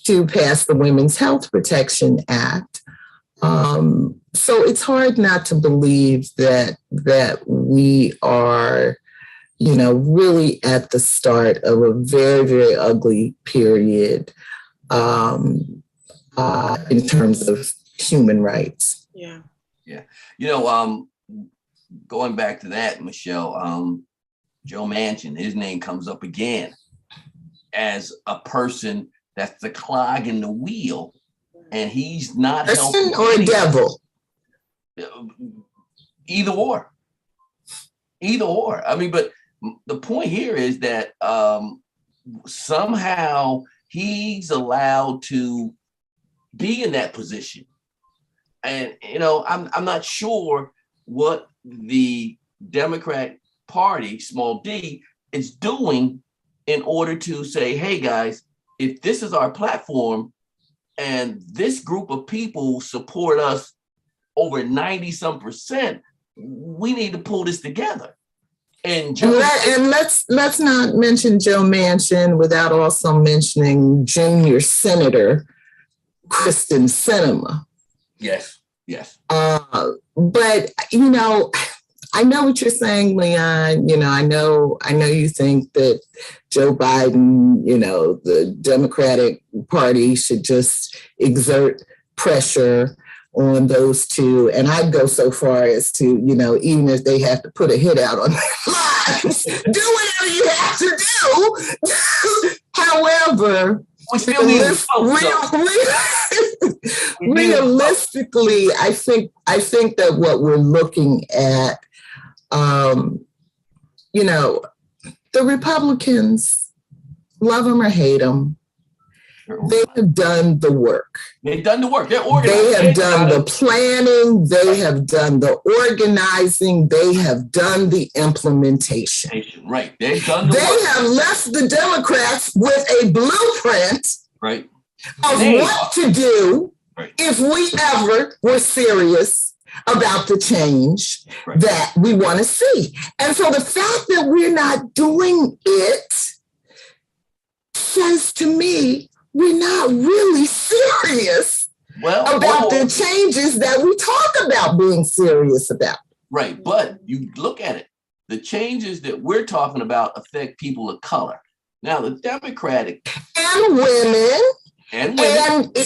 to pass the Women's Health Protection Act. So it's hard not to believe that we are, really at the start of a very, very ugly period in terms of human rights. Yeah. Yeah. Going back to that, Michelle, Joe Manchin, his name comes up again as a person that's the clog in the wheel, and he's not helping. Or a devil. Either or. I mean, but the point here is that somehow he's allowed to be in that position. And, I'm not sure what the Democrat Party, small d, is doing in order to say, hey, guys, if this is our platform and this group of people support us over 90-some%, we need to pull this together. And let's not mention Joe Manchin without also mentioning Junior Senator Kristen Sinema. Yes. But I know what you're saying, Leon. I know you think that Joe Biden, the Democratic Party should just exert pressure on those two. And I'd go so far as to, even if they have to put a hit out on their lives, do whatever you have to do. However, we still need realistically, I think that what we're looking at, the Republicans, love them or hate them, they have done the work. They've done the work. They're organized. They have done the planning. They have done the organizing. They have done the implementation. Right. They've done the work. They have left the Democrats with a blueprint right. of what to do if we ever were serious about the change that we want to see. And so the fact that we're not doing it says to me, we're not really serious about the changes that we talk about being serious about. Right. But you look at it, the changes that we're talking about affect people of color. Now, the Democratic and women. And lots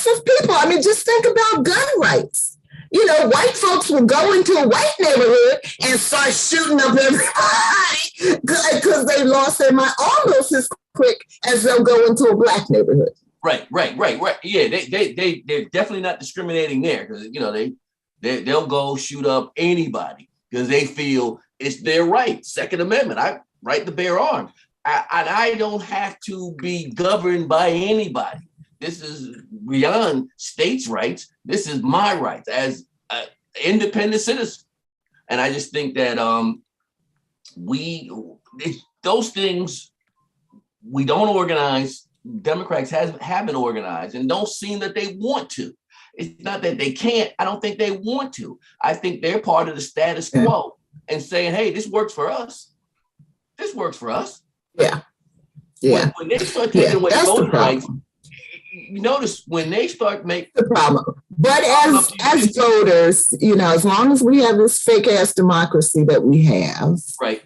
of people. I mean, just think about gun rights. White folks will go into a white neighborhood and start shooting up everybody because they lost their mind almost as quick as they'll go into a black neighborhood. Right. Yeah, they're definitely not discriminating there because they'll go shoot up anybody because they feel it's their right. Second Amendment, right to bear arms. I don't have to be governed by anybody. This is beyond states' rights. This is my rights as an independent citizen. And I just think that those things we don't organize. Democrats haven't organized and don't seem that they want to. It's not that they can't. I don't think they want to. I think they're part of the status quo and saying, hey, this works for us. This works for us. Yeah. When they start taking away voting rights, you notice when they start making the problem. But as voters, as long as we have this fake ass democracy that we have, right,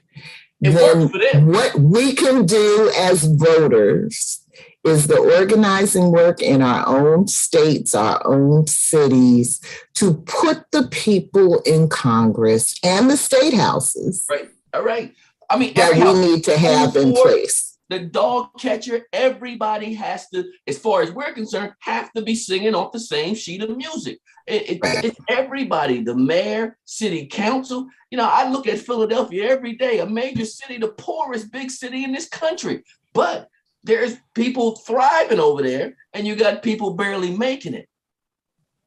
it works for them. What we can do as voters is the organizing work in our own states, our own cities, to put the people in Congress and the state houses. Right. All right. I mean, that we need to have in place. The dog catcher, everybody has to, as far as we're concerned, have to be singing off the same sheet of music. It's everybody, the mayor, city council. I look at Philadelphia every day, a major city, the poorest big city in this country. But there's people thriving over there, and you got people barely making it.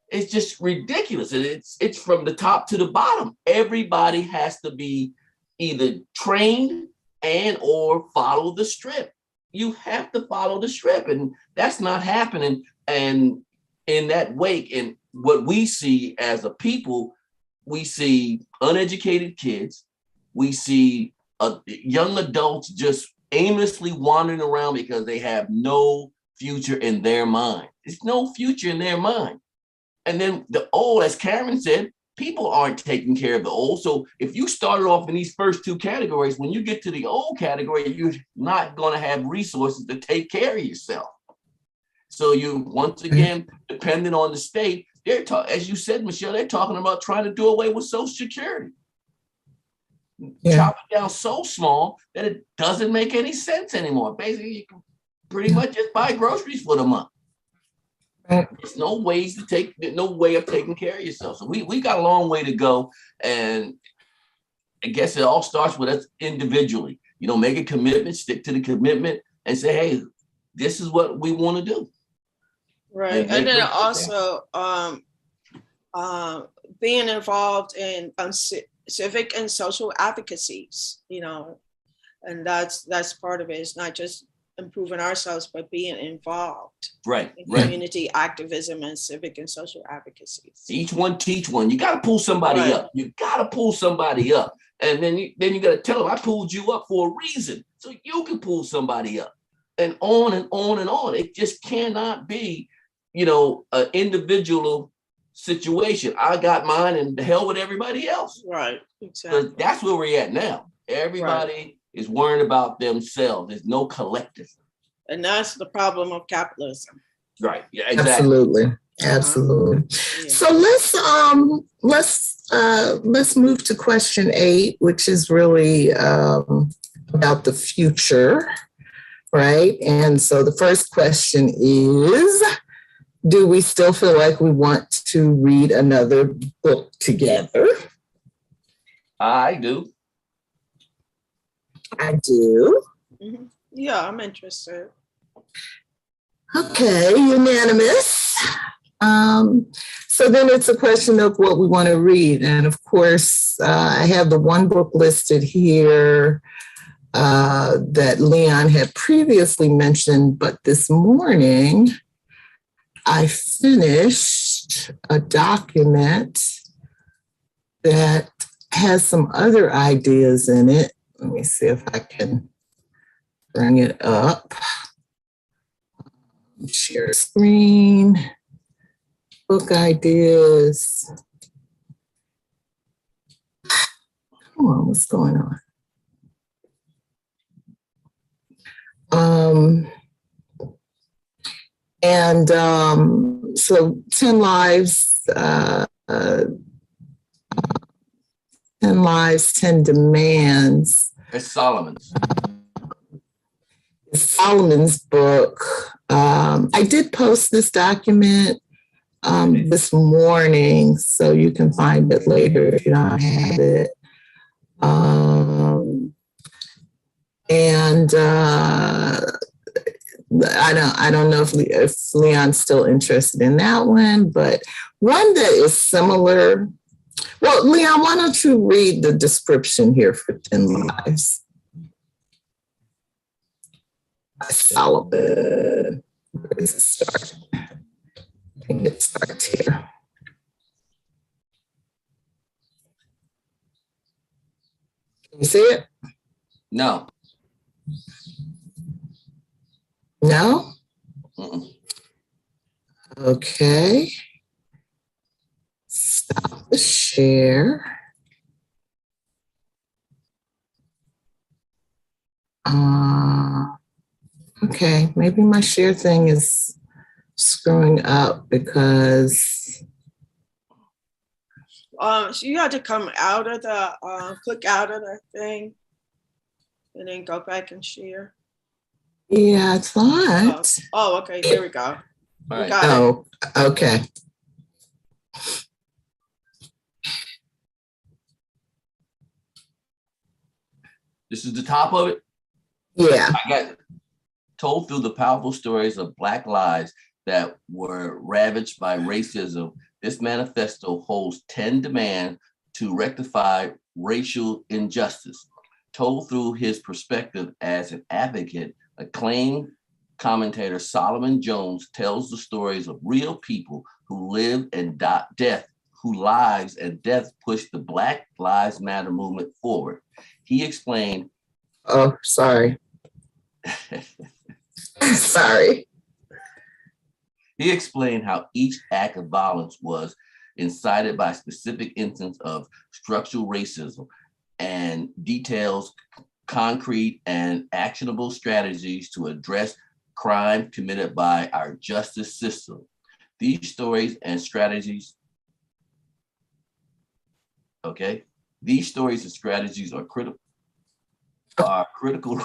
It's just ridiculous. And it's from the top to the bottom. Everybody has to be either trained and or follow the strip. You have to follow the strip, and that's not happening. And in that wake, and what we see as a people, we see uneducated kids, we see young adults just aimlessly wandering around because they have no future in their mind. There's no future in their mind. And then the old, as Karen said, people aren't taking care of the old. So if you started off in these first two categories, when you get to the old category, you're not going to have resources to take care of yourself. So you, once again, depending on the state, as you said, Michelle, they're talking about trying to do away with Social Security. Chop it down so small that it doesn't make any sense anymore. Basically, you can pretty much just buy groceries for the month. There's no way of taking care of yourself. So we got a long way to go. And I guess it all starts with us individually. You know, make a commitment, stick to the commitment, and say, hey, this is what we want to do. Right. And then also being involved in civic and social advocacies, you know, and that's part of it. It's not just improving ourselves, but being involved in community activism and civic and social advocacies. Each one teach one. You got to pull somebody up. You got to pull somebody up. And then you got to tell them, I pulled you up for a reason, so you can pull somebody up, and on and on and on. It just cannot be, you know, an individual situation. I got mine and the hell with everybody else. Right. Exactly. That's where we're at now. Everybody is worrying about themselves. There's no collective. And that's the problem of capitalism. Right. Yeah, exactly. Absolutely. Absolutely. Yeah. So let's move to question 8, which is really about the future, right? And so the first question is, do we still feel like we want to read another book together? I do. I do. Mm-hmm. Yeah, I'm interested. Okay, unanimous. So then it's a question of what we want to read. And of course, I have the one book listed here that Leon had previously mentioned, but this morning I finished a document that has some other ideas in it. Let me see if I can bring it up. Share screen, book ideas. Come on, what's going on? So 10 Lives, 10 Lives, 10 Demands. It's Solomon's. Solomon's book. I did post this document this morning, so you can find it later if you don't have it. I don't know if Leon's still interested in that one, but one that is similar. Well, Leon, why don't you read the description here for 10 Lives? Solomon. Where does it start? I think it starts here. Can you see it? No. No? Okay. Stop the share. Okay, maybe my share thing is screwing up because. So you had to come out of the, click out of the thing and then go back and share. Yeah, I thought. Oh, okay, there we go. Right. We got it. Okay. This is the top of it? Yeah. I got told through the powerful stories of Black lives that were ravaged by racism. This manifesto holds 10 demands to rectify racial injustice. Told through his perspective as an advocate, acclaimed commentator Solomon Jones tells the stories of real people who live and death, whose lives and death pushed the Black Lives Matter movement forward. He explained. Oh, sorry. Sorry. He explained how each act of violence was incited by a specific instance of structural racism and details concrete and actionable strategies to address crime committed by our justice system. These stories and strategies, these stories and strategies are critical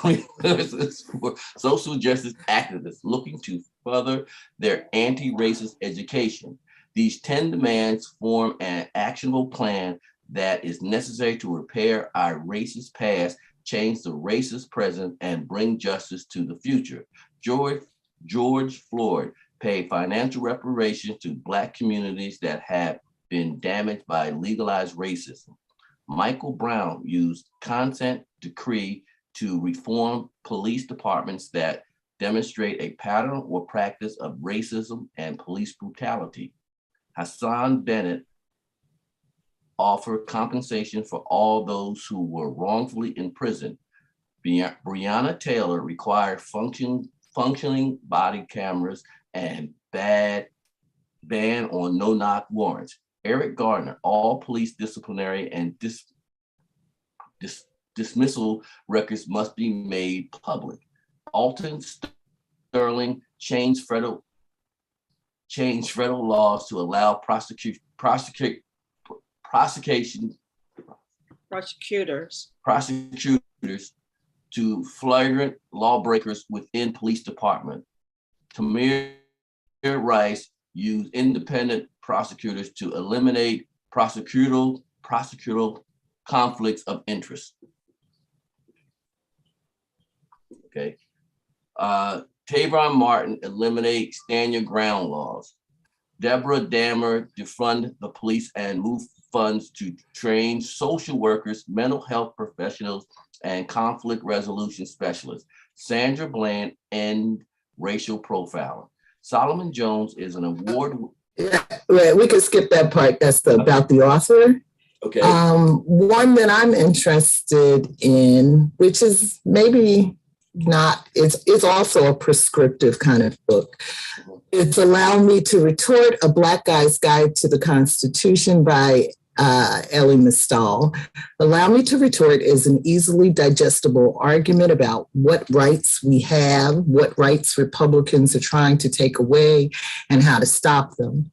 resources for social justice activists looking to further their anti-racist education. These 10 demands form an actionable plan that is necessary to repair our racist past change the racist present and bring justice to the future. George Floyd paid financial reparations to Black communities that have been damaged by legalized racism. Michael Brown used consent decree to reform police departments that demonstrate a pattern or practice of racism and police brutality. Hassan Bennett offered compensation for all those who were wrongfully imprisoned. Breonna Taylor required functioning body cameras and ban on no-knock warrants. Eric Gardner, all police disciplinary and dismissal records must be made public. Alton Sterling changed federal laws to allow prosecutors to flagrant lawbreakers within police department. Tamir Rice used independent prosecutors to eliminate prosecutorial conflicts of interest. Okay. Tavon Martin eliminate stand your ground laws. Deborah Dammer defund the police and move funds to train social workers, mental health professionals, and conflict resolution specialists. Sandra Bland end racial profiling. Solomon Jones is an award. Yeah, we could skip that part. That's about the author. Okay. One that I'm interested in, which is maybe not, it's also a prescriptive kind of book. It's Allow Me to Retort, A Black Guy's Guide to the Constitution by Elie Mystal. Allow Me to Retort is an easily digestible argument about what rights we have, what rights Republicans are trying to take away, and how to stop them.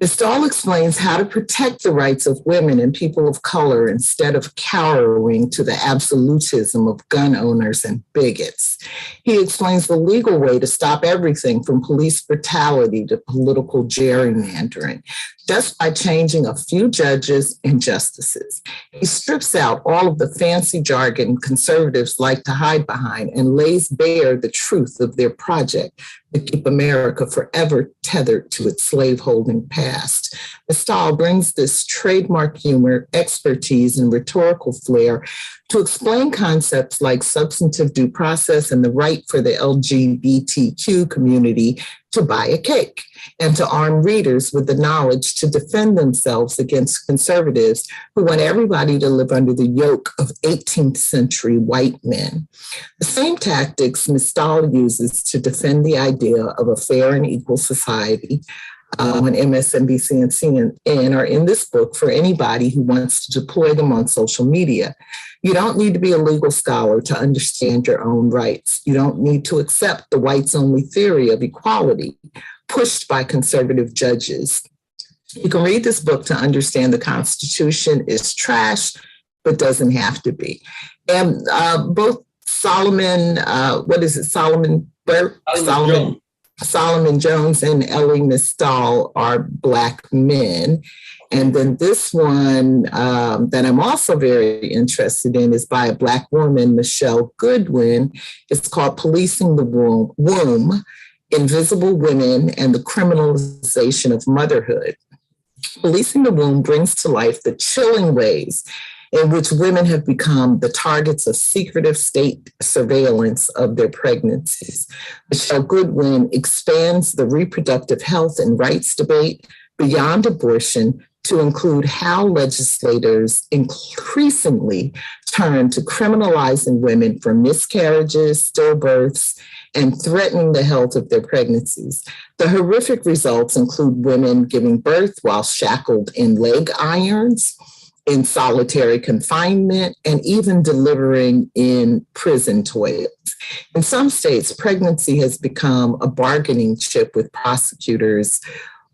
Mystal explains how to protect the rights of women and people of color instead of cowering to the absolutism of gun owners and bigots. He explains the legal way to stop everything from police brutality to political gerrymandering, just by changing a few judges and justices. He strips out all of the fancy jargon conservatives like to hide behind and lays bare the truth of their project to keep America forever tethered to its slaveholding past. Mystal brings this trademark humor, expertise, and rhetorical flair to explain concepts like substantive due process and the right for the LGBTQ community to buy a cake, and to arm readers with the knowledge to defend themselves against conservatives who want everybody to live under the yoke of 18th century white men. The same tactics Mystal uses to defend the idea of a fair and equal society on MSNBC and CNN are in this book for anybody who wants to deploy them on social media. You don't need to be a legal scholar to understand your own rights. You don't need to accept the whites-only theory of equality pushed by conservative judges. You can read this book to understand the Constitution is trash, but doesn't have to be. And both Solomon Jones and Elie Mystal are Black men. And then this one that I'm also very interested in is by a Black woman, Michelle Goodwin. It's called Policing the Womb, Invisible Women and the Criminalization of Motherhood. Policing the Womb brings to life the chilling ways in which women have become the targets of secretive state surveillance of their pregnancies. Michelle Goodwin expands the reproductive health and rights debate beyond abortion to include how legislators increasingly turn to criminalizing women for miscarriages, stillbirths, and threatening the health of their pregnancies. The horrific results include women giving birth while shackled in leg irons, in solitary confinement, and even delivering in prison toilets. In some states, pregnancy has become a bargaining chip with prosecutors,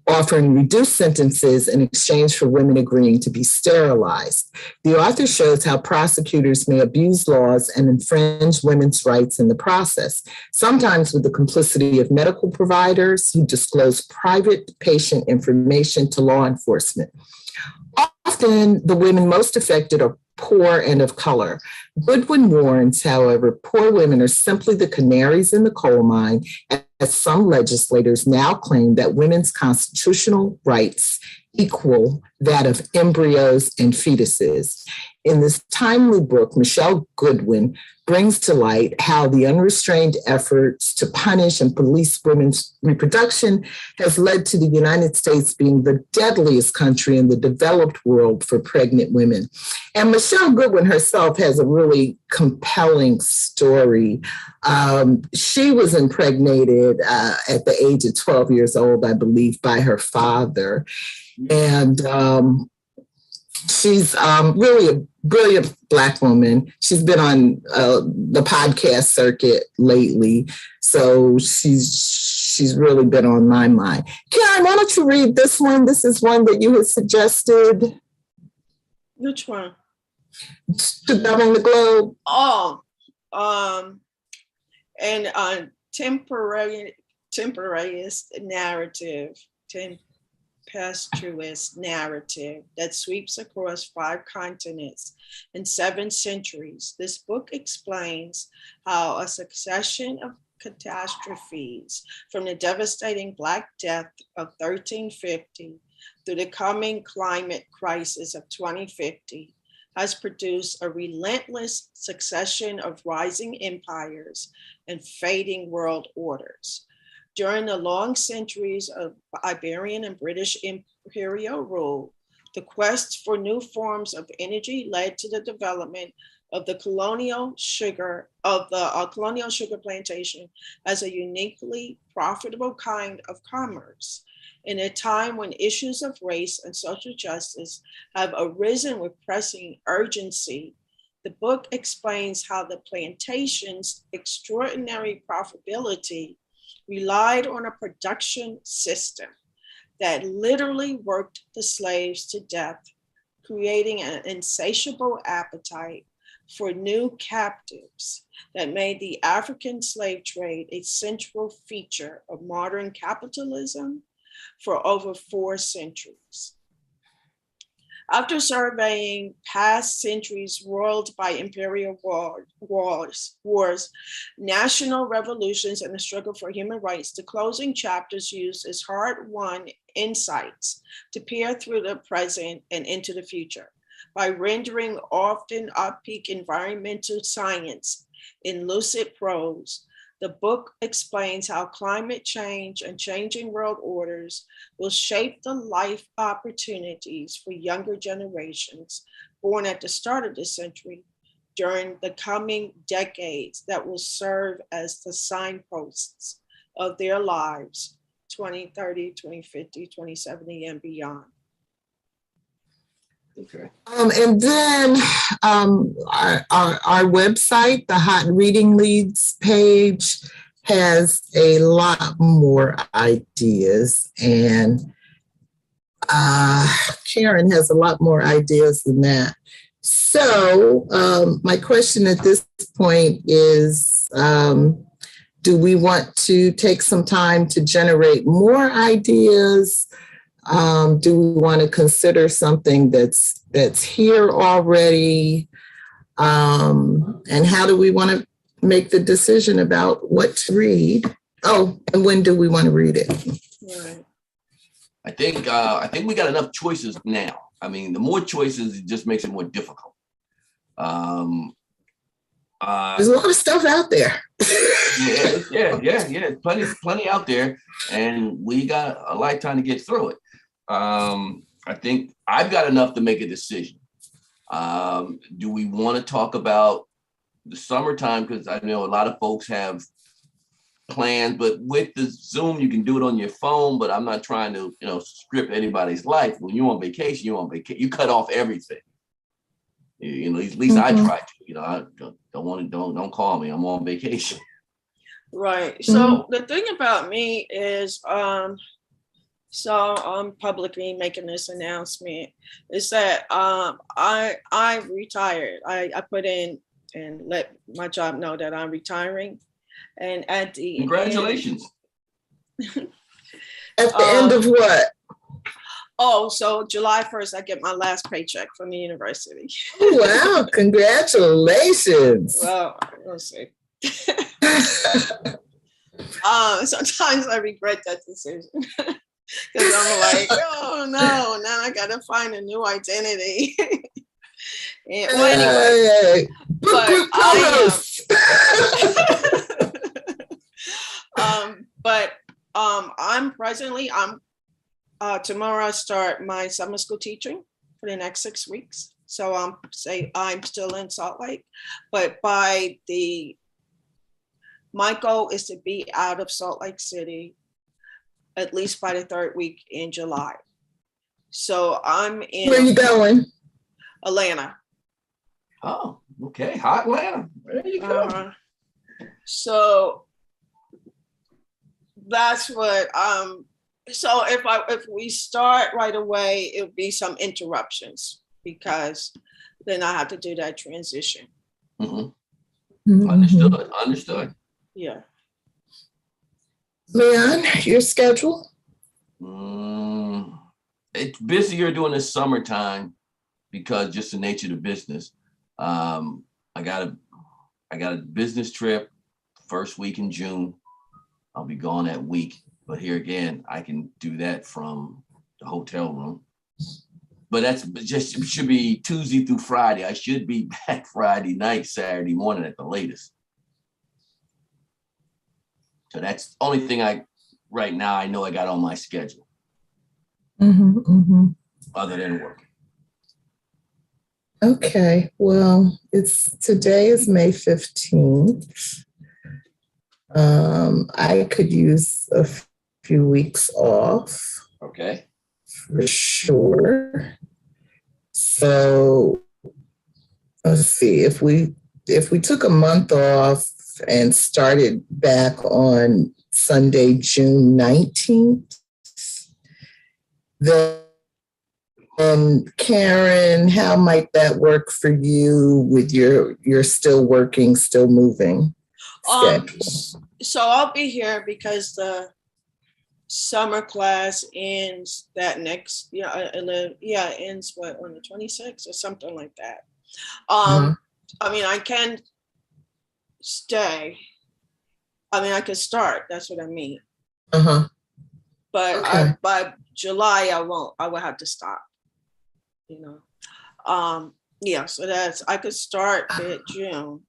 offering reduced sentences in exchange for women agreeing to be sterilized. The author shows how prosecutors may abuse laws and infringe women's rights in the process, sometimes with the complicity of medical providers who disclose private patient information to law enforcement. Often, the women most affected are poor, and of color. Goodwin warns, however, poor women are simply the canaries in the coal mine, as some legislators now claim that women's constitutional rights equal that of embryos and fetuses. In this timely book, Michelle Goodwin brings to light how the unrestrained efforts to punish and police women's reproduction has led to the United States being the deadliest country in the developed world for pregnant women. And Michelle Goodwin herself has a really compelling story. She was impregnated at the age of 12 years old, I believe, by her father. And she's really a brilliant Black woman. She's been on the podcast circuit lately, so she's really been on my mind. Karen, why don't you read this one? This is one that you had suggested. Which one? To govern the globe. Oh, and temporaneous narrative. Tempestuous narrative that sweeps across 5 continents and 7 centuries. This book explains how a succession of catastrophes, from the devastating Black Death of 1350 through the coming climate crisis of 2050, has produced a relentless succession of rising empires and fading world orders. During the long centuries of Iberian and British imperial rule, the quest for new forms of energy led to the development of the colonial sugar plantation as a uniquely profitable kind of commerce. In a time when issues of race and social justice have arisen with pressing urgency, the book explains how the plantation's extraordinary profitability relied on a production system that literally worked the slaves to death, creating an insatiable appetite for new captives that made the African slave trade a central feature of modern capitalism for over 4 centuries. After surveying past centuries ruled by imperial wars, national revolutions, and the struggle for human rights, the closing chapters use as hard-won insights to peer through the present and into the future. By rendering often off-peak environmental science in lucid prose, the book explains how climate change and changing world orders will shape the life opportunities for younger generations born at the start of this century during the coming decades that will serve as the signposts of their lives, 2030, 2050, 2070, and beyond. Okay. And then our website, the Hot Reading Leads page, has a lot more ideas, and Karen has a lot more ideas than that. So my question at this point is, do we want to take some time to generate more ideas? Do we want to consider something that's here already? And how do we want to make the decision about what to read? Oh, and when do we want to read it? Right. I think we got enough choices now. I mean, the more choices, it just makes it more difficult. There's a lot of stuff out there. yeah. Plenty out there, and we got a lifetime to get through it. I think I've got enough to make a decision. Do we want to talk about the summertime? Because I know a lot of folks have plans, but with the Zoom, you can do it on your phone, but I'm not trying to, script anybody's life. When you're on vacation, you cut off everything. At least I try to, I don't call me. I'm on vacation. Right. So the thing about me is, so I'm publicly making this announcement, is that I retired. I put in and let my job know that I'm retiring. And at the Congratulations. At the end of what? Oh, so July 1st, I get my last paycheck from the university. Wow, congratulations. Well, we'll see. Sometimes I regret that decision because I'm like, oh no, now I gotta find a new identity. And, well, anyway, but I'm tomorrow I start my summer school teaching for the next 6 weeks. So I'm still in Salt Lake, but my goal is to be out of Salt Lake City at least by the 3rd week in July. So I'm in. Where are you going? Atlanta. Oh, okay. Hot Atlanta. There you go. So that's what so if we start right away, it'll be some interruptions because then I have to do that transition. Mm-hmm. Understood. Yeah. Leon, your schedule? It's busier during the summertime because just the nature of the business. I got a business trip first week in June. I'll be gone that week, but here again, I can do that from the hotel room. But that's just, it should be Tuesday through Friday. I should be back Friday night, Saturday morning at the latest. So that's the only thing right now I know I got on my schedule. Other than work. Okay, well, today is May 15th. I could use a few weeks off. Okay. For sure. So let's see, if we took a month off and started back on Sunday, June 19th, then Karen, how might that work for you with your still working, still moving schedule? So I'll be here because the summer class ends that next, ends what, on the 26th or something like that. I mean, I can stay. I mean, I could start. That's what I mean. But okay. By July, I won't. I will have to stop. So I could start at June,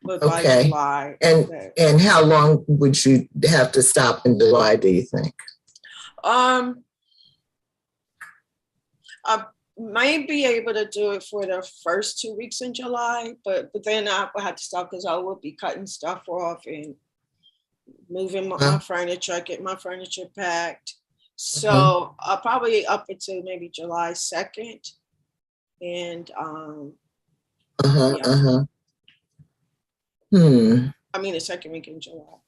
but by July. And how long would you have to stop in July, do you think? I may be able to do it for the first 2 weeks in July, but then I will have to stop because I will be cutting stuff off and moving my furniture, getting my furniture packed. So I'll probably up until maybe July 2nd. And I mean the second week in July.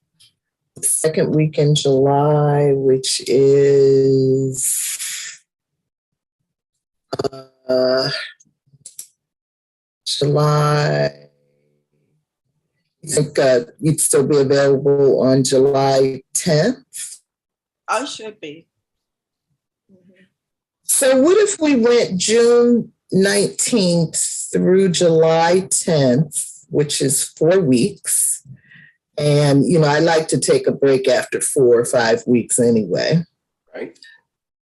Second week in July, which is July. You think you'd still be available on July 10th? I should be. So what if we went June 19th through July 10th, which is 4 weeks. And, I like to take a break after 4 or 5 weeks anyway. Right.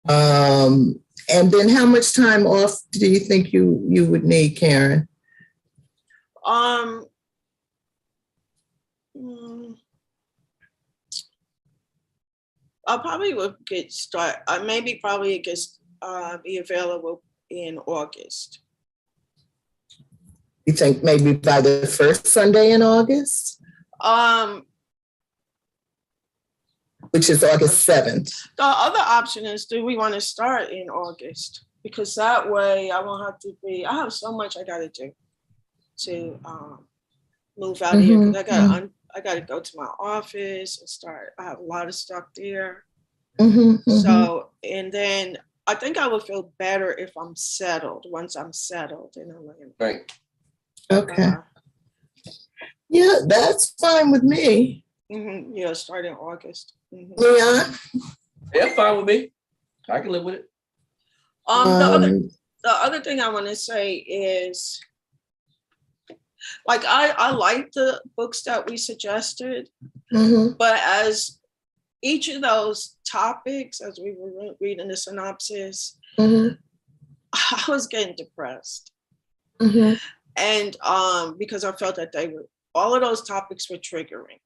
And then how much time off do you think you would need, Karen? I probably would get started. Be available in August. You think maybe by the first Sunday in August? Which is August 7th. The other option is, do we want to start in August? Because that way I won't have to I have so much I got to do to move out here. Because I got to go to my office and start. I have a lot of stuff there. So, and then I think I would feel better if I'm settled, once I'm settled in Atlanta. Right. Okay. Yeah, that's fine with me. Yeah, start in August. Leon? Yeah, fine with me. I can live with it. The other thing I want to say is, like, I like the books that we suggested, but as each of those topics, as we were reading the synopsis, I was getting depressed. And because I felt that all of those topics were triggering.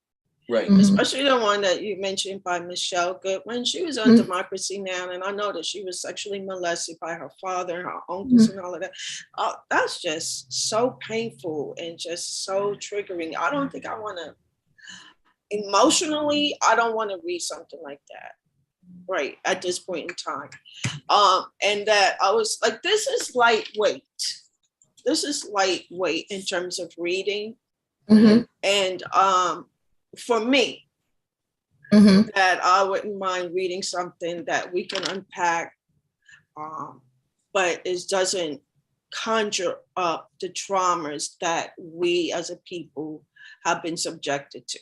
Right. Especially the one that you mentioned by Michelle Goodwin. She was on Democracy Now! And I know that she was sexually molested by her father and her uncles and all of that. That's just so painful and just so triggering. I don't think I want to, emotionally, I don't want to read something like that. Right, at this point in time. And that I was like, this is lightweight. This is lightweight in terms of reading. And for me, that I wouldn't mind reading something that we can unpack, but it doesn't conjure up the traumas that we as a people have been subjected to.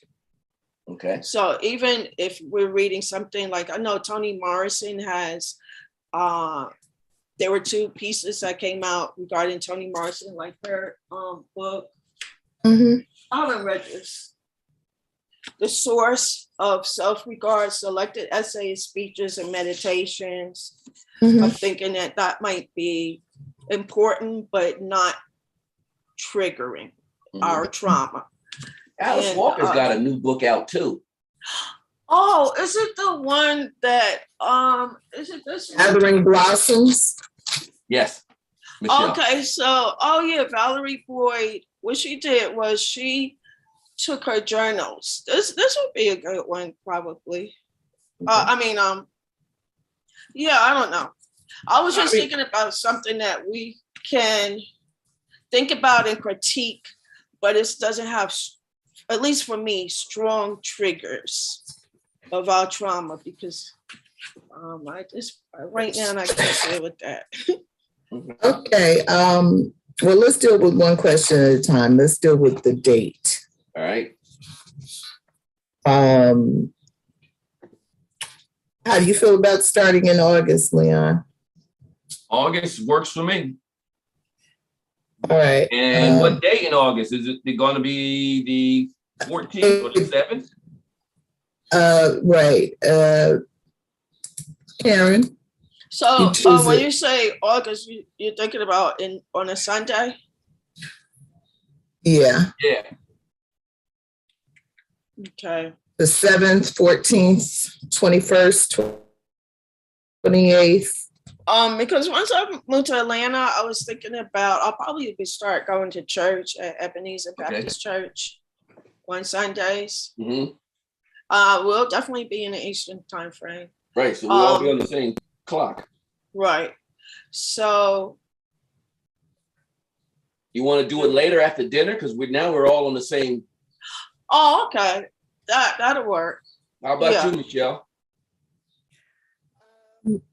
Okay. So even if we're reading something like, I know Toni Morrison has, there were 2 pieces that came out regarding Toni Morrison, like her book. I haven't read this. The Source of Self-Regard, Selected Essays, Speeches, and Meditations. I'm thinking that might be important, but not triggering our trauma. Alice Walker's got a new book out too. Oh, is it the one that, is it this one? Gathering Blossoms? Yes. Michelle. Okay, so, Valerie Boyd, what she did was she took her journals. This would be a good one, probably. I don't know. I was just thinking about something that we can think about and critique, but it doesn't have, at least for me, strong triggers of our trauma, because right now I can't deal with that. Okay. Well, let's deal with one question at a time. Let's deal with the date. All right. How do you feel about starting in August, Leon? August works for me. All right. And what day in August? Is it going to be the 14th or the 7th? Right. Karen? So when you say August, you're thinking about on a Sunday? Yeah. Yeah. Okay. The 7th, 14th, 21st, 28th. Because once I moved to Atlanta, I was thinking about, I'll probably start going to church at Ebenezer Baptist Church on Sundays. We'll definitely be in the Eastern time frame. Right, so we'll all be on the same clock. Right. So. You want to do it later after dinner? Because we're all on the same. Oh, okay. That'll work. How about you, Michelle?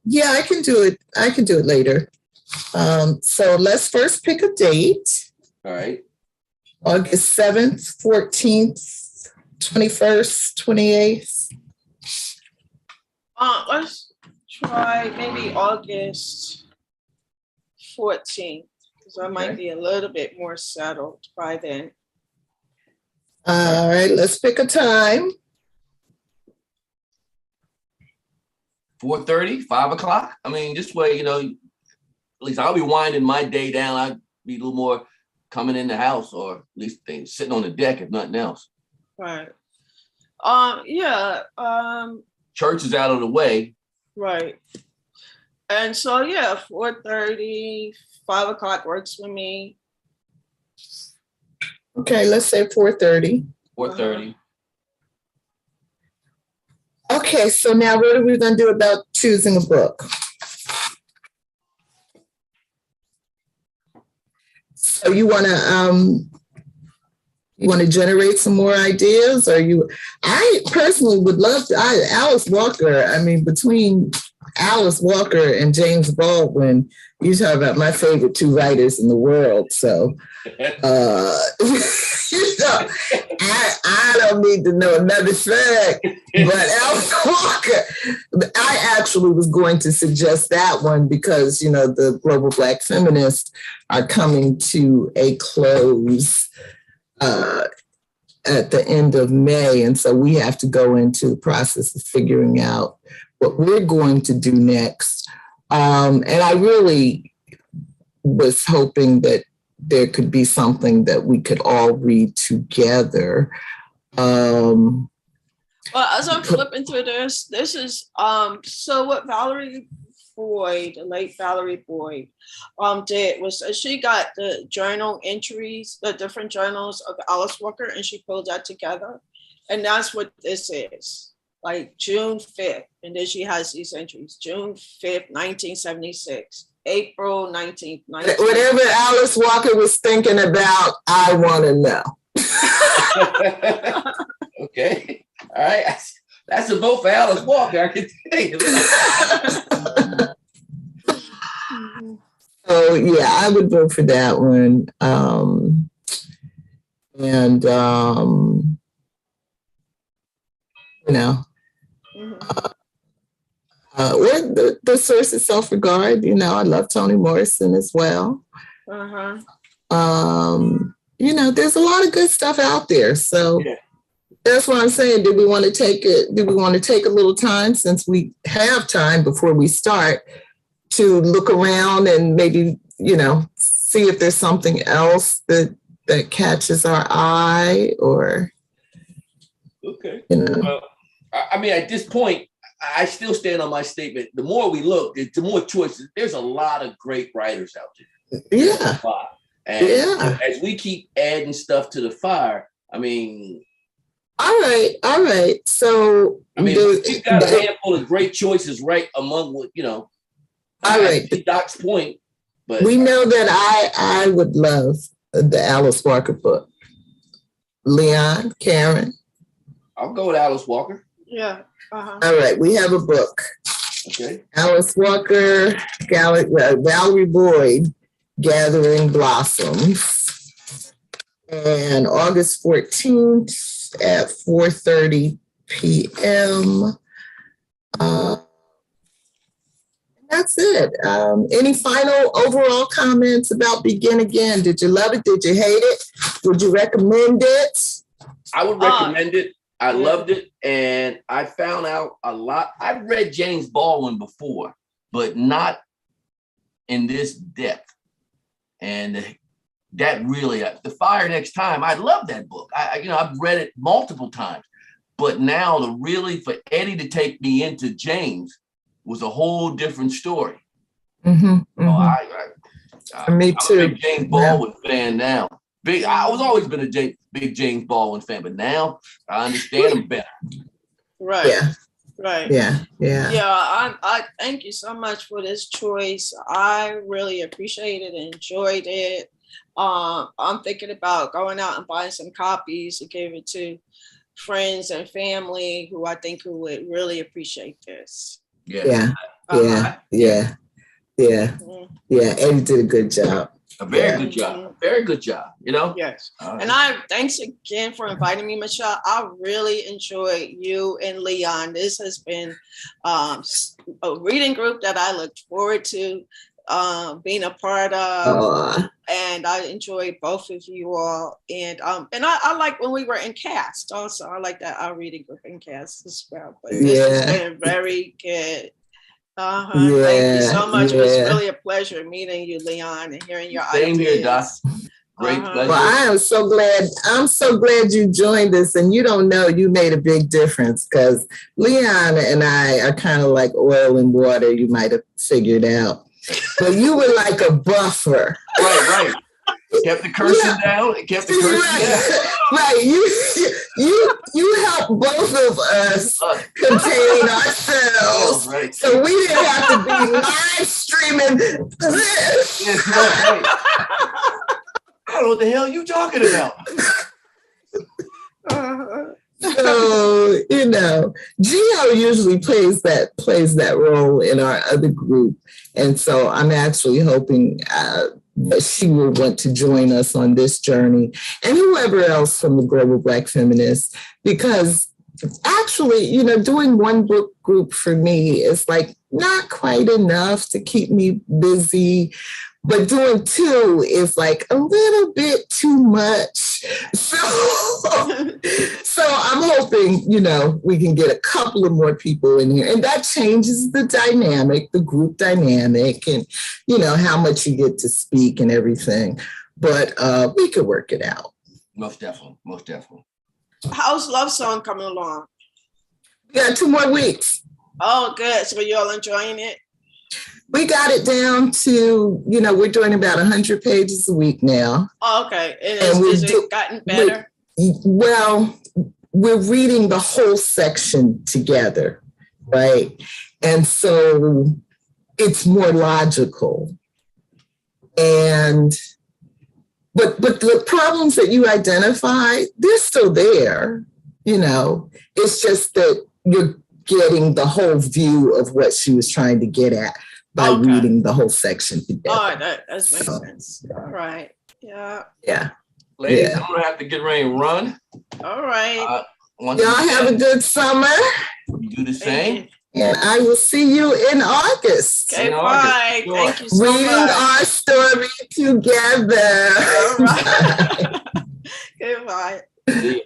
Yeah, I can do it. I can do it later. So let's first pick a date. All right. August 7th, 14th, 21st, 28th. Let's try maybe August 14th, because I might be a little bit more settled by then. All right, let's pick a time. 4:30, 5 o'clock. I mean, this way, at least I'll be winding my day down. I'd be a little more coming in the house, or at least sitting on the deck, if nothing else. Right. Church is out of the way. Right. And so, 4:30, 5 o'clock works for me. Okay, let's say 4:30. 4:30. Okay, so now what are we going to do about choosing a book? So you want to You want to generate some more ideas? I personally would love to. Alice Walker, I mean, between Alice Walker and James Baldwin, you talk about my favorite two writers in the world. So, I don't need to know another fact, but Alice Walker, I actually was going to suggest that one because, the global Black feminists are coming to a close at the end of May. And so we have to go into the process of figuring out what we're going to do next. And I really was hoping that there could be something that we could all read together. Well, as I'm flipping through this is so what Valerie Boyd, the late Valerie Boyd, did was she got the journal entries, the different journals of Alice Walker, and she pulled that together. And that's what this is, like June 5th. And then she has these entries, June 5th, 1976, April 19th. Whatever Alice Walker was thinking about, I want to know. Okay. All right. That's a vote for Alice Walker, I can tell you. So yeah, I would vote for that one. Or the source of self-regard. I love Toni Morrison as well. There's a lot of good stuff out there. So yeah. That's what I'm saying. Do we want to take it? Do we want to take a little time, since we have time before we start, to look around and maybe, see if there's something else that catches our eye, or, okay. Well, I mean, at this point, I still stand on my statement. The more we look, the more choices. There's a lot of great writers out there. Yeah. And as we keep adding stuff to the fire, I mean. All right. So we've got a handful of great choices right among what, All right. Doc's point, but we know that I would love the Alice Walker book. Leon, Karen. I'll go with Alice Walker. Yeah. Uh-huh. All right, we have a book. Okay. Alice Walker, Valerie Boyd, Gathering Blossoms. And August 14th at 4:30 p.m. That's it. Any final overall comments about Begin Again? Did you love it? Did you hate it? Would you recommend it? I would recommend it. I loved it. And I found out a lot. I've read James Baldwin before, but not in this depth. And that really, The Fire Next Time, I love that book. I've read it multiple times. But now for Eddie to take me into James was a whole different story. Mm-hmm, mm-hmm. Me too. I'm a big James Baldwin fan now. I was always been a big James Baldwin fan, but now I understand him better. Right. Yeah. Right. Yeah. I thank you so much for this choice. I really appreciate it and enjoyed it. I'm thinking about going out and buying some copies and give it to friends and family who I think who would really appreciate this. Yeah. Eddie did a good job. A very good job. Very good job. Yes. And thanks again for inviting me, Michelle. I really enjoyed you and Leon. This has been a reading group that I looked forward to being a part of. And I enjoyed both of you all. And I like when we were in cast also. I like that our reading group in cast as well. But this has been very good. Thank you so much. It was really a pleasure meeting you, Leon, and hearing your ideas. Same here, Doc. Great pleasure. Well, I am so glad. I'm so glad you joined us, and you don't know you made a big difference, because Leon and I are kind of like oil and water. You might have figured out, but you were like a buffer. Right. Kept the cursing down. It kept the cursing down. Right. You helped both of us contain ourselves. Right. So we didn't have to be live streaming this. Yes, right. I don't know what the hell you talking about. Gio usually plays that role in our other group. And so I'm actually hoping that she will want to join us on this journey, and whoever else from the Global Black Feminists, because actually, doing one book group for me is like not quite enough to keep me busy, but doing two is like a little bit too much. So I'm hoping, we can get a couple of more people in here, and that changes the dynamic, the group dynamic, and, how much you get to speak and everything. But we could work it out. Most definitely. How's Love Song coming along? We got 2 more weeks. Oh, good. So you all enjoying it? We got it down to, we're doing about 100 pages a week now. Oh, okay. And is it gotten better? We're reading the whole section together, right? And so it's more logical. But the problems that you identify, they're still there, It's just that you're getting the whole view of what she was trying to get at by reading the whole section together. Oh, that makes sense. All right. Yeah. Yeah. Ladies, I'm going to have to get ready and run. All right. Y'all have a good summer. You do the same. And I will see you in August. Okay, bye. Sure. Thank you so much. Reading our story together. All right. Goodbye. See you.